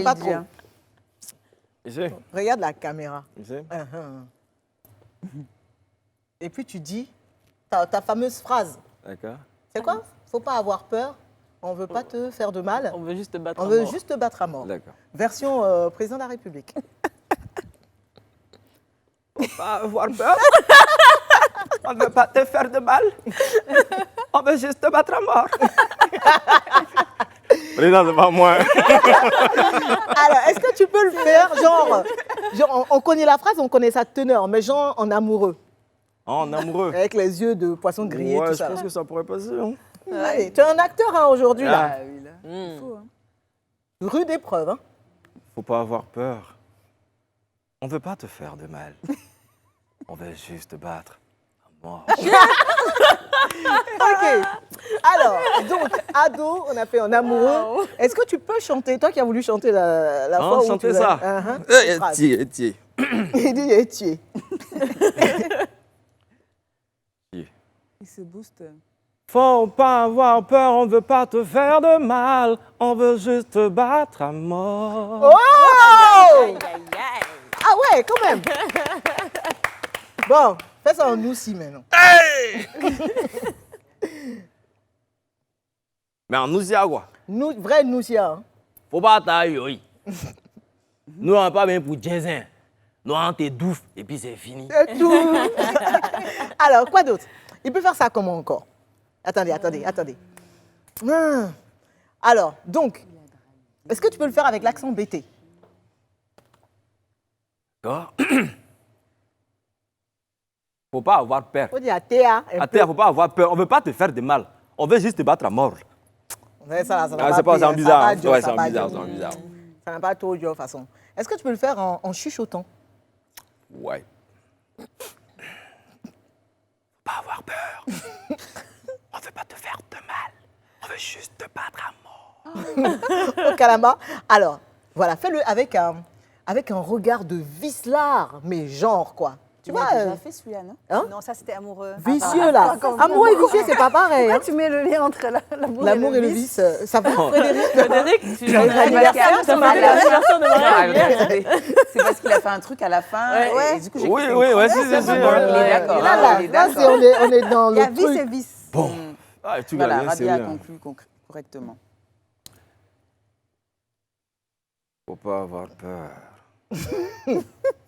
pas trop. Regarde la caméra. Et puis tu dis ta fameuse phrase. D'accord. C'est quoi? Faut pas avoir peur. On veut pas te faire de mal. On veut juste te battre à mort. mort. On veut juste te battre à mort. D'accord. Version président de la République. Faut pas avoir peur. On ne veut pas te faire de mal. On veut juste te battre à mort. Président, c'est pas moi. Alors, est-ce que tu peux le faire, genre on connaît la phrase, on connaît sa teneur, mais genre en amoureux. En amoureux. Avec les yeux de poisson grillé, ouais, tout ça. je pense que ça pourrait passer. Hein. Ouais, tu es un acteur hein, aujourd'hui, là. Ah oui, là. Il faut, hein. Rude épreuve, hein. Faut pas avoir peur. On veut pas te faire de mal. On veut juste te battre à mort. Ok. Alors, donc, ado, on a fait un amoureux. Wow. Est-ce que tu peux chanter, toi qui as voulu chanter la fois où chanter tu ça. Etier. Il dit Etier. Il se booste. Faut pas avoir peur, on veut pas te faire de mal. On veut juste te battre à mort. Oh! Ah ouais, quand même. Bon, fais ça en nous aussi maintenant. Hey! Mais en nous, il y a quoi? Nous, vrai Noussia. Hein. Faut pas tailler, oui. Nous, on n'est pas bien pour Jason. Nous, on est douf et puis c'est fini. C'est tout. Alors, quoi d'autre? Il peut faire ça comment encore? Attendez. Alors, donc, est-ce que tu peux le faire avec l'accent BT? D'accord. Faut pas avoir peur. Faut dire à Théa. Faut pas avoir peur. On veut pas te faire de mal. On veut juste te battre à mort. Ouais, ça c'est un bizarre. Ouais, c'est un bizarre. Ça n'a pas trop de façon. Est-ce que tu peux le faire en chuchotant? Ouais. Faut pas avoir peur. On veut pas te faire de mal. On veut juste te battre à mort. Au Kalamba. Alors, voilà, fais-le avec un regard de vicelard, mais genre quoi. Tu vois, déjà fait celui-là, non? Hein? Non, ça c'était amoureux. Vicieux là. Amour et vicieux, c'est pas pareil. Hein? Tu mets le lien entre l'amour et le vice. Ça va, Frédéric? Frédéric, tu as un anniversaire de mariage. C'est parce qu'il a fait un truc à la fin. Ouais. Et du coup, j'ai Oui, c'est d'accord. Là, on est dans le Il y a vice truc. et vice. Bon. Ah, tu voilà, bien, Rabia a conclu correctement. Faut pas avoir peur.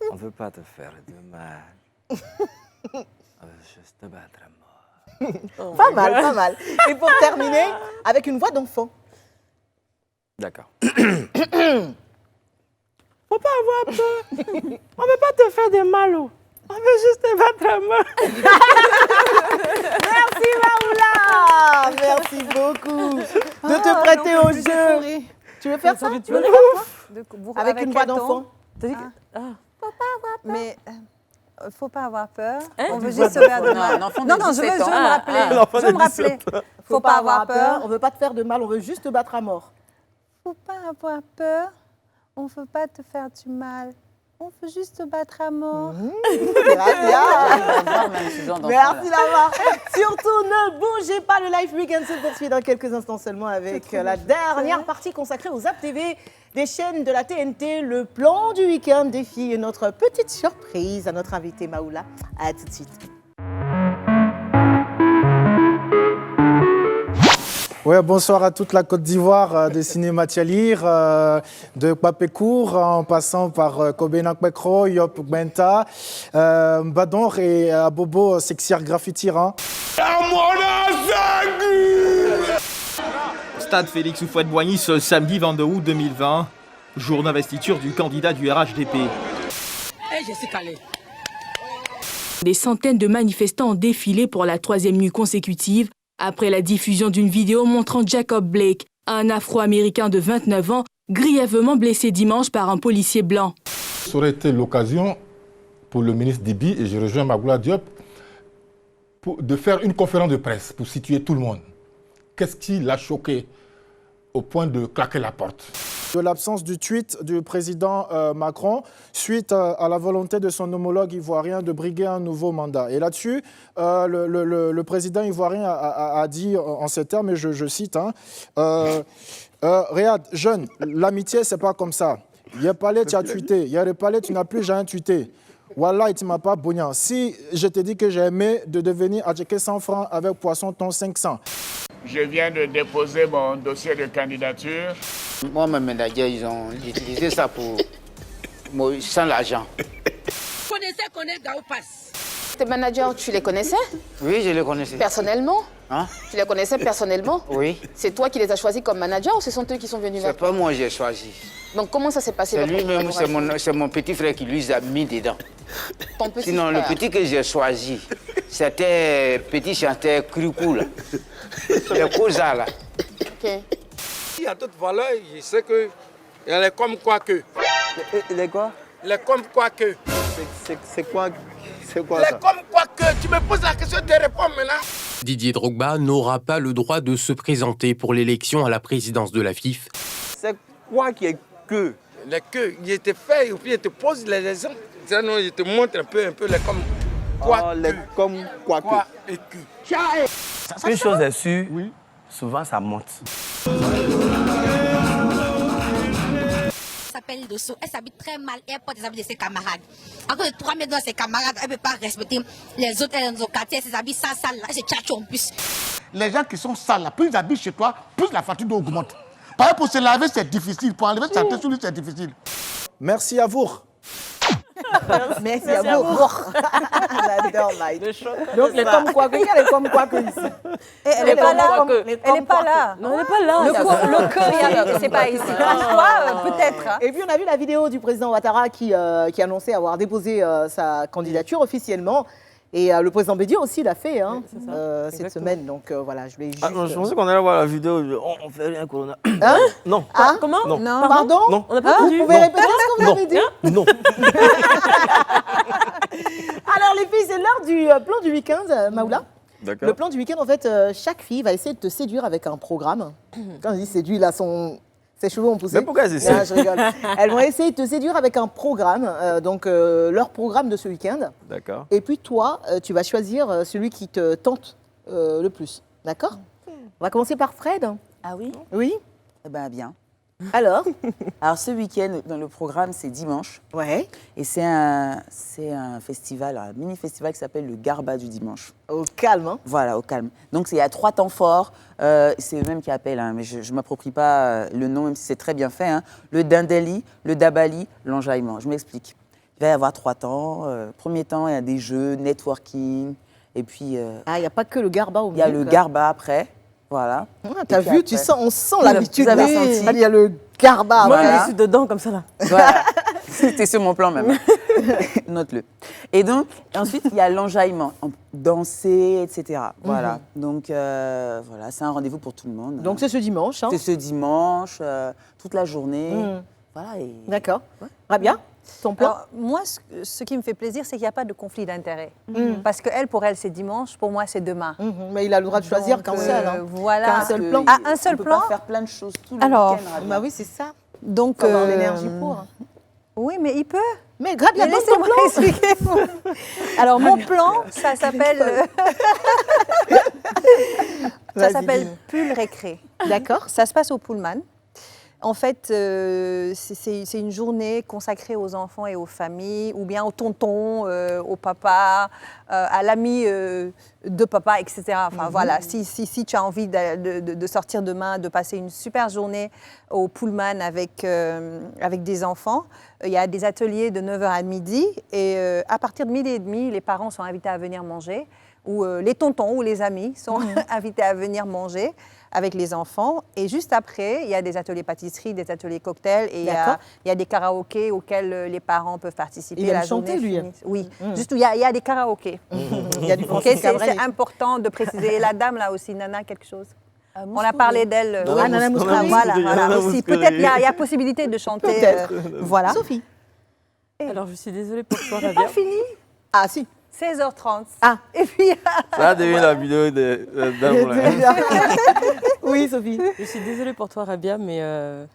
On veut pas te faire de mal. On veut juste te battre à mort. Pas mal. Et pour terminer, avec une voix d'enfant. D'accord. Faut pas avoir peur. On veut pas te faire de mal. On veut juste te battre à mort. Merci Maoula. Merci beaucoup de te prêter au jeu. Tu veux faire ça? Tu veux le faire toi? Avec une voix d'enfant. Mais faut pas avoir peur. On veut juste se faire de mal. Non, je veux me rappeler. Faut pas avoir peur. On veut pas te faire de mal. On veut juste te battre à mort. Faut pas avoir peur. On veut pas te faire du mal. On veut juste te battre à mort. Merci Lama. Surtout, ne bougez pas. Le Live Weekend se poursuit dans quelques instants seulement avec la dernière partie consacrée aux Zap TV des chaînes de la TNT. Le plan du week-end des filles et notre petite surprise à notre invité Maoula. À tout de suite. Ouais, bonsoir à toute la Côte d'Ivoire de Cinéma Tialir, de Papécourt, en passant par Kobenak Mekro, Yop Benta, Bador et Bobo Sexiar Graffiti. Stade Félix Houphouët-Boigny ce samedi 22 août 2020, jour d'investiture du candidat du RHDP. Je suis calé. Des centaines de manifestants ont défilé pour la 3e nuit consécutive après la diffusion d'une vidéo montrant Jacob Blake, un Afro-Américain de 29 ans, grièvement blessé dimanche par un policier blanc. Ça aurait été l'occasion pour le ministre Déby, et je rejoins Magoula Diop, de faire une conférence de presse pour situer tout le monde. Qu'est-ce qui l'a choqué au point de claquer la porte? De l'absence du tweet du président Macron suite à la volonté de son homologue ivoirien de briguer un nouveau mandat. Et là-dessus, le président ivoirien a dit en ces termes, et je cite, regarde, jeune, l'amitié, c'est pas comme ça. Il y a parlé, tu as tweeté. Il y a parlé, tu n'as plus jamais tweeté. Wallah, tu ne m'as pas bouillant. Si je te dis que j'ai aimé de devenir à 100 francs avec poisson ton 500. Je viens de déposer mon dossier de candidature. Moi, mes ménagers, ils ont utilisé ça pour sans l'argent. Connaissez Gao Pass. tes managers, tu les connaissais? Oui, je les connaissais. Personnellement? Hein? Tu les connaissais personnellement? Oui. C'est toi qui les as choisis comme manager ou ce sont eux qui sont venus vers C'est toi? pas moi qui j'ai choisi. Donc comment ça s'est passé? C'est lui-même, c'est mon petit frère qui lui a mis dedans. Ton petit Sinon, frère. le petit que j'ai choisi, c'était petit chanteur Krukou, là. Le Koza, là. Ok. Il y a d'autres valeurs, je sais que elle est comme quoi que. Il est quoi? Elle est comme quoi que. C'est quoi Elle est comme quoi que. Tu me poses la question, tu réponds maintenant. Didier Drogba n'aura pas le droit de se présenter pour l'élection à la présidence de la FIFA. C'est quoi qui est que? Les que, je te fais et puis je te pose les raisons. Sinon, je te montre un peu les comme quoi les comme quoi et que. Une chose est sûre, souvent ça monte. S'appelle Dosso, elle s'habille très mal et elle porte des habits de ses camarades. À cause de 3 mètres dans ses camarades, elle ne peut pas respecter les autres, elle est dans son quartier, ses habits sales là, elle se tchatche en plus. Les gens qui sont sales là, plus ils habitent chez toi, plus la facture augmente. Par exemple, pour se laver, c'est difficile. Pour enlever sa tête sur lui, c'est difficile. Merci à vous. Merci à vous. J'adore, Mike. Donc, les comme quoi que, il y a les comme quoi que ici. Et elle n'est pas là. Elle n'est pas là. Non, elle n'est pas là. Le cœur, c'est pas ici. Toi, peut-être. Hein. Et puis, on a vu la vidéo du président Ouattara qui annonçait avoir déposé sa candidature officiellement. Et le président Bédier aussi l'a fait cette semaine. Donc voilà, je voulais juste... je pensais qu'on allait voir la vidéo. On fait rien, Corona. Hein? Non. Ah, comment? Non. Pardon? Non. On n'a pas entendu. Vous pouvez répéter ce que vous avez dit? Non. Alors les filles, c'est l'heure du plan du week-end, Maoula. D'accord. Le plan du week-end, en fait, chaque fille va essayer de te séduire avec un programme. Quand je dis séduire, là, ses cheveux ont poussé. Mais pourquoi elles essaient? Je rigole. Elles vont essayer de te séduire avec un programme, donc leur programme de ce week-end. D'accord. Et puis toi, tu vas choisir celui qui te tente le plus. D'accord? On va commencer par Fred. Ah oui? Oui? Eh ben bien. Alors ce week-end, dans le programme, c'est dimanche. Ouais. Et c'est un festival, un mini-festival qui s'appelle le Garba du dimanche. Au calme, hein? Voilà, au calme. Donc, il y a 3 temps forts. C'est eux-mêmes qui appellent, hein, mais je ne m'approprie pas le nom, même si c'est très bien fait. Hein. Le Dindeli, le Dabali, l'enjaillement. Je m'explique. Il va y avoir 3 temps. Premier temps, il y a des jeux, networking. Et puis... il n'y a pas que le Garba au milieu. Il y a le Garba après. Voilà. T'as vu, après, on sent l'habitude. Vous avez senti. Il y a le Garba. Moi, Voilà. je suis dedans comme ça là. Voilà. C'était sur mon plan même. Note-le. Et donc, ensuite, il y a l'enjaillement. Danser, etc. Voilà. Donc, voilà, c'est un rendez-vous pour tout le monde. Donc, c'est ce dimanche. Hein. C'est ce dimanche, toute la journée. Voilà. Et... D'accord. Rabia, ton plan? Alors, moi, ce qui me fait plaisir, c'est qu'il n'y a pas de conflit d'intérêt. Parce que pour elle, c'est dimanche, pour moi, c'est demain. Mais il a le droit de choisir qu'un seul. Hein. Voilà. Qu'un seul plan. Un seul on peut plan. pas faire plein de choses tout le Alors, week-end. Bah oui, c'est ça. Donc, faut avoir l'énergie pour. Oui, mais il peut. Mais Rabia, donne ton laissez-moi plan. expliquer. Alors, mon plan, ça s'appelle... ça s'appelle Pull Récré. D'accord. Ça se passe au Pullman. En fait, c'est une journée consacrée aux enfants et aux familles, ou bien au tonton, au papa, à l'ami de papa, etc. Enfin voilà, si tu as envie de sortir demain, de passer une super journée au Pullman avec des enfants, il y a des ateliers de 9h à midi, et à partir de 12h30, les parents sont invités à venir manger, ou les tontons ou les amis sont invités à venir manger avec les enfants. Et juste après, il y a des ateliers pâtisserie, des ateliers cocktails, et il y a des karaokés auxquels les parents peuvent participer. Il aime chanter, lui. Oui, juste il y a des karaokés. Il y a du c'est important de préciser. Et la dame, là aussi, Nana, quelque chose. On a parlé d'elle. Nana Mouskouri. Voilà, aussi. Peut-être il y a possibilité de chanter. Voilà. Sophie. Alors, je suis désolée pour toi, J'ai Rabia. pas fini. Ah, si. 16h30. Ah. Et puis... Ça a devenu la vidéo de Oui, Sophie. Je suis désolée pour toi, Rabia, mais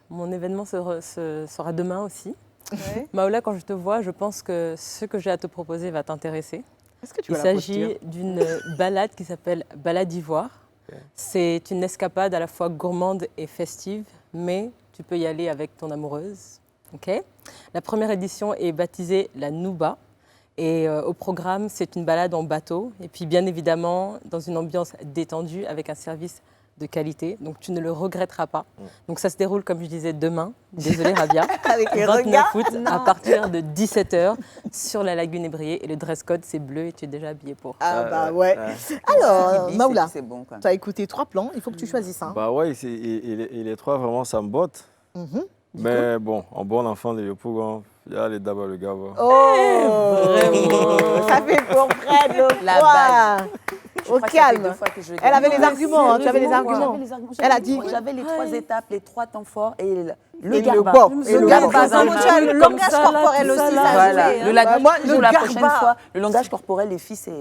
mon événement sera demain aussi. Ouais. Maoula, quand je te vois, je pense que ce que j'ai à te proposer va t'intéresser. Est-ce que tu Il as la s'agit posture d'une balade qui s'appelle Balade Ivoire. C'est une escapade à la fois gourmande et festive, mais tu peux y aller avec ton amoureuse. Okay. La première édition est baptisée la Nouba. Et au programme, c'est une balade en bateau. Et puis, bien évidemment, dans une ambiance détendue avec un service de qualité, donc tu ne le regretteras pas. Donc ça se déroule, comme je disais, demain, désolé Rabia, Avec les 29 regards. août, Non. à partir de 17h, sur la lagune Ébriée, et le dress code c'est bleu et tu es déjà habillé pour. Ah bah ouais. Alors, Kibi, Maoula, c'est bon, quoi. tu as écouté 3 plans, il faut que tu choisisses un. Bah ouais, et les 3, vraiment, ça me botte. Mais bon, en bon enfant de Yopougon, il y a les dabas, le gars. Oh, vraiment. Ça fait pour Fred le La poids. base. Au calme. Elle avait les arguments, hein, tu avais les J'avais arguments. les arguments. Elle a dit. J'avais les 3 étapes, les 3 temps forts et le Et garba. le bon. Et le garba. garba. Le langage corporel aussi, ça a Voilà. joué, hein. Le langage, Moi, toujours le la garba. prochaine fois. Le langage corporel, les filles, ça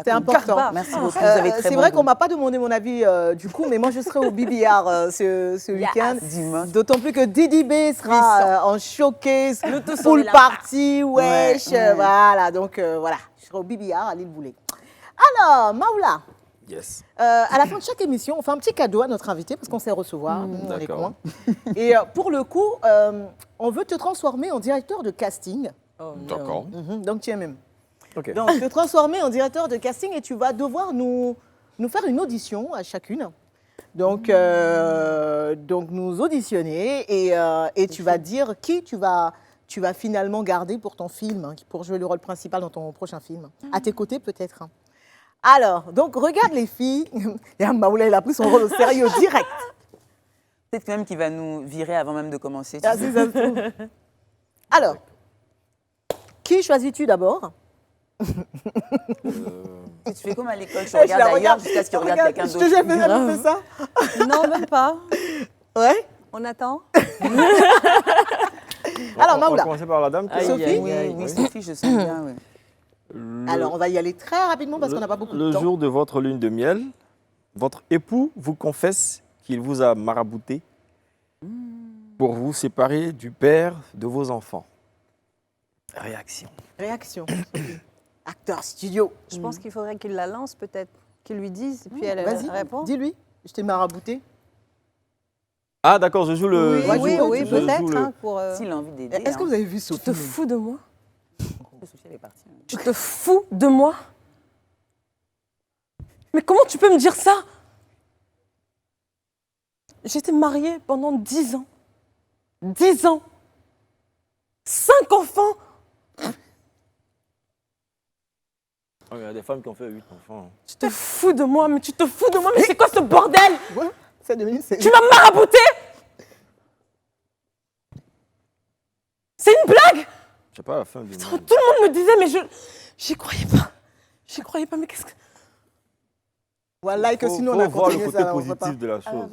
C'est important. Merci beaucoup. Vous avez très C'est bon vrai goût. qu'on m'a pas demandé mon avis du coup, mais moi je serai au BBR ce week-end. Dimanche. D'autant plus que Didi B sera en showcase, tous, on pool est là-bas. party, wesh, Ouais. voilà. Donc voilà, je serai au BBR à l'île Boulay. Alors, Maoula, Yes. à la fin de chaque émission, on fait un petit cadeau à notre invité parce qu'on sait recevoir dans les D'accord. coins. Et pour le coup, on veut te transformer en directeur de casting. D'accord. Donc tu es même. Ok. Donc, te transformer en directeur de casting et tu vas devoir nous faire une audition à chacune. Donc nous auditionner et tu vas dire qui tu vas finalement garder pour ton film, hein, pour jouer le rôle principal dans ton prochain film. À tes côtés peut-être. hein. Alors, donc regarde les filles. Et Maoula, elle a pris son rôle au sérieux direct. Peut-être même qu'il va nous virer avant même de commencer. tu Ah, sais. si ça se trouve. Alors, qui choisis-tu d'abord? Tu fais comme à l'école, tu Je regardes la ailleurs regarde, jusqu'à ce qu'il je regarde regarde, quelqu'un je d'autre. te jure, elle me fait ça. Non, même pas. Ouais. On attend. Alors, On va Maoula. commencer par la dame. Aïe, Sophie aïe, Oui, aïe. oui, Sophie, je sens bien. Oui. Alors, on va y aller très rapidement parce qu'on n'a pas beaucoup de Le temps. jour de votre lune de miel, votre époux vous confesse qu'il vous a marabouté pour vous séparer du père de vos enfants. Réaction. Réaction. Sophie. Acteur studio. Je pense qu'il faudrait qu'il la lance peut-être, qu'il lui dise, et puis elle Vas-y, répond. dis-lui. Je t'ai marabouté. Ah d'accord, je joue le... Oui, oui, oui, je joue peut-être. le- Hein, pour, S'il a envie d'aider. Est-ce que vous avez vu Sophie? Tu te fous de moi? Sophie, elle est partie. Tu te fous de moi? Mais comment tu peux me dire ça? J'étais mariée pendant 10 ans. 10 ans. 5 enfants. Il y a des femmes qui ont fait 8 enfants. Tu te fous de moi, mais tu te fous de moi, mais c'est quoi ce bordel? Ouais, c'est 2 minutes, c'est... Tu m'as marabouté? C'est une blague? Je sais pas, à la fin du Tout le monde me disait, mais j'y croyais pas. J'y croyais pas, mais qu'est-ce que... Voilà, que Faut- sinon on faut a voir le continué côté ça. on va pas. positif de la chose.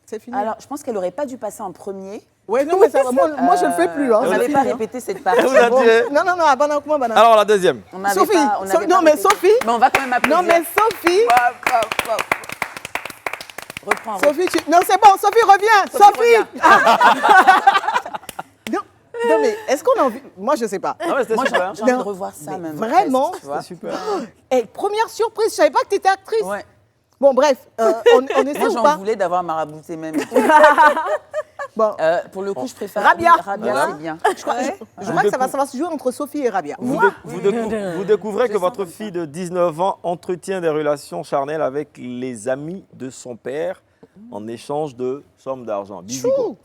C'est fini. Alors, je pense qu'elle n'aurait pas dû passer en premier. Ouais, non, mais ça, moi je le fais plus. Hein, On c'est n'avait fini, pas hein. répété cette partie. Elle vous a dit, hein. Non, non, non, abandonne moi, banane. Alors la deuxième. On n'avait Sophie, pas- on n'avait non, pas mais répété. Sophie. Mais on va quand même applaudir. Non, mais Sophie. Reprends. Sophie, non, c'est bon, Sophie, reviens. Sophie. Non, mais est-ce qu'on a envie... Moi, je sais pas. Ah ouais, c'était Moi, super. j'ai envie de Non, revoir ça même. Vraiment, presque, tu vois. C'était super. Et première surprise, je savais pas que tu étais actrice. Ouais. Bon, bref, on essaie Moi, ou j'en pas? voulais d'avoir marabouté même. Bon. Pour le coup, je préfère... Rabia. Oui, Rabia, Voilà. c'est bien. Je crois que ça va se jouer entre Sophie et Rabia. Vous découvrez que votre fille de 19 ans entretient des relations charnelles avec les amis de son père en échange de sommes d'argent. Bisous. Chou.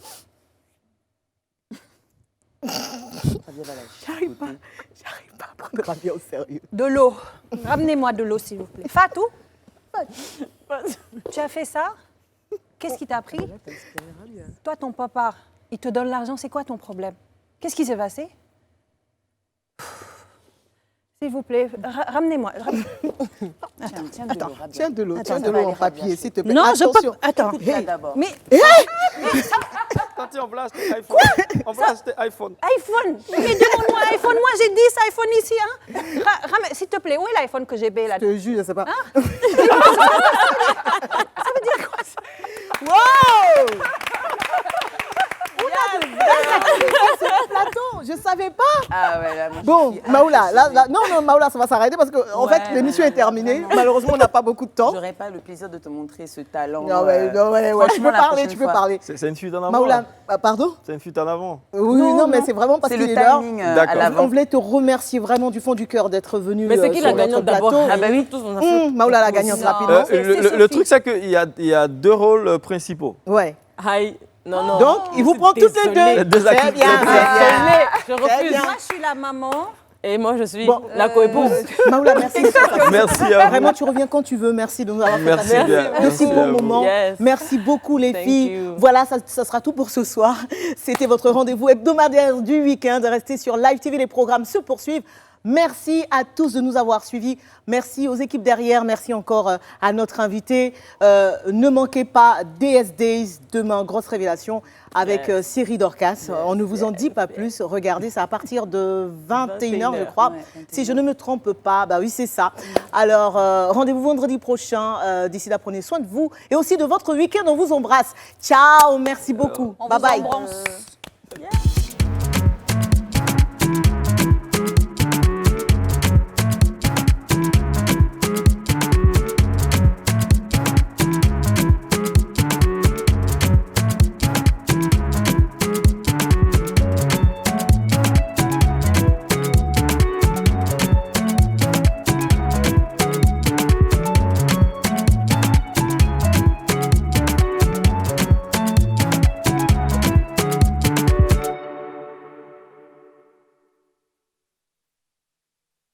J'arrive pas à prendre Rabia au sérieux. De l'eau. Ramenez-moi de l'eau, s'il vous plaît. Fatou, tu as fait ça? Qu'est-ce qui t'a pris? Toi, ton papa, il te donne l'argent, c'est quoi ton problème? Qu'est-ce qui s'est passé? S'il vous plaît, ramenez-moi. Tiens de l'eau, Rabia. Tiens de l'eau, Attends, tiens ça de va l'eau en aller, Rabia, papier, s'il te plaît. Non, je Attention. peux... Attends. Écoute-la d'abord. Mais... Attention, on va acheter iPhone. On va acheter iPhone. iPhone. Mais demande-moi iPhone. Moi, j'ai 10 iPhone ici. Hein. S'il te plaît, où est l'iPhone que j'ai payé là? Je te jure, je sais pas. Ça veut dire quoi ça? Wow! On a de vraies actrices sur le plateau. Je savais pas. Ah ouais, là, moi, Bon, Maoula, non, Maoula, ça va s'arrêter parce que en fait, l'émission est terminée. Malheureusement, on n'a pas beaucoup de temps. J'aurais pas le plaisir de te montrer ce talent. Non, tu peux parler, C'est une fuite en avant. Maoula, pardon? C'est une fuite en avant. Oui, non, mais c'est vraiment parce qu'il est là. D'accord. On voulait te remercier vraiment du fond du cœur d'être venu. Mais c'est qui la gagnante d'abord? Ah bah oui, Maoula la gagnante rapidement. Le truc, c'est qu'il y a 2 rôles principaux. Ouais. Non. Donc, il vous prend toutes les 2. Les 2 actrices. Très bien. Je refuse. Moi, je suis la maman. Et moi, je suis la coépouse. Maoula, merci. Merci à vous. Vraiment, tu reviens quand tu veux. Merci de nous avoir fait Merci passer bien. de si bons moments. Yes. Merci beaucoup, les Thank filles. you. Voilà, ça sera tout pour ce soir. C'était votre rendez-vous hebdomadaire du week-end. Restez sur Live TV, les programmes se poursuivent. Merci à tous de nous avoir suivis. Merci aux équipes derrière. Merci encore à notre invité. Ne manquez pas DS Days, demain, grosse révélation avec Cyril Dorcas. On ne vous en dit pas plus. Regardez, c'est à partir de 21h, je crois. Ouais, si je ne me trompe pas, bah oui, c'est ça. Alors, rendez-vous vendredi prochain. D'ici là, prenez soin de vous et aussi de votre week-end. On vous embrasse. Ciao, merci beaucoup. Bye bye.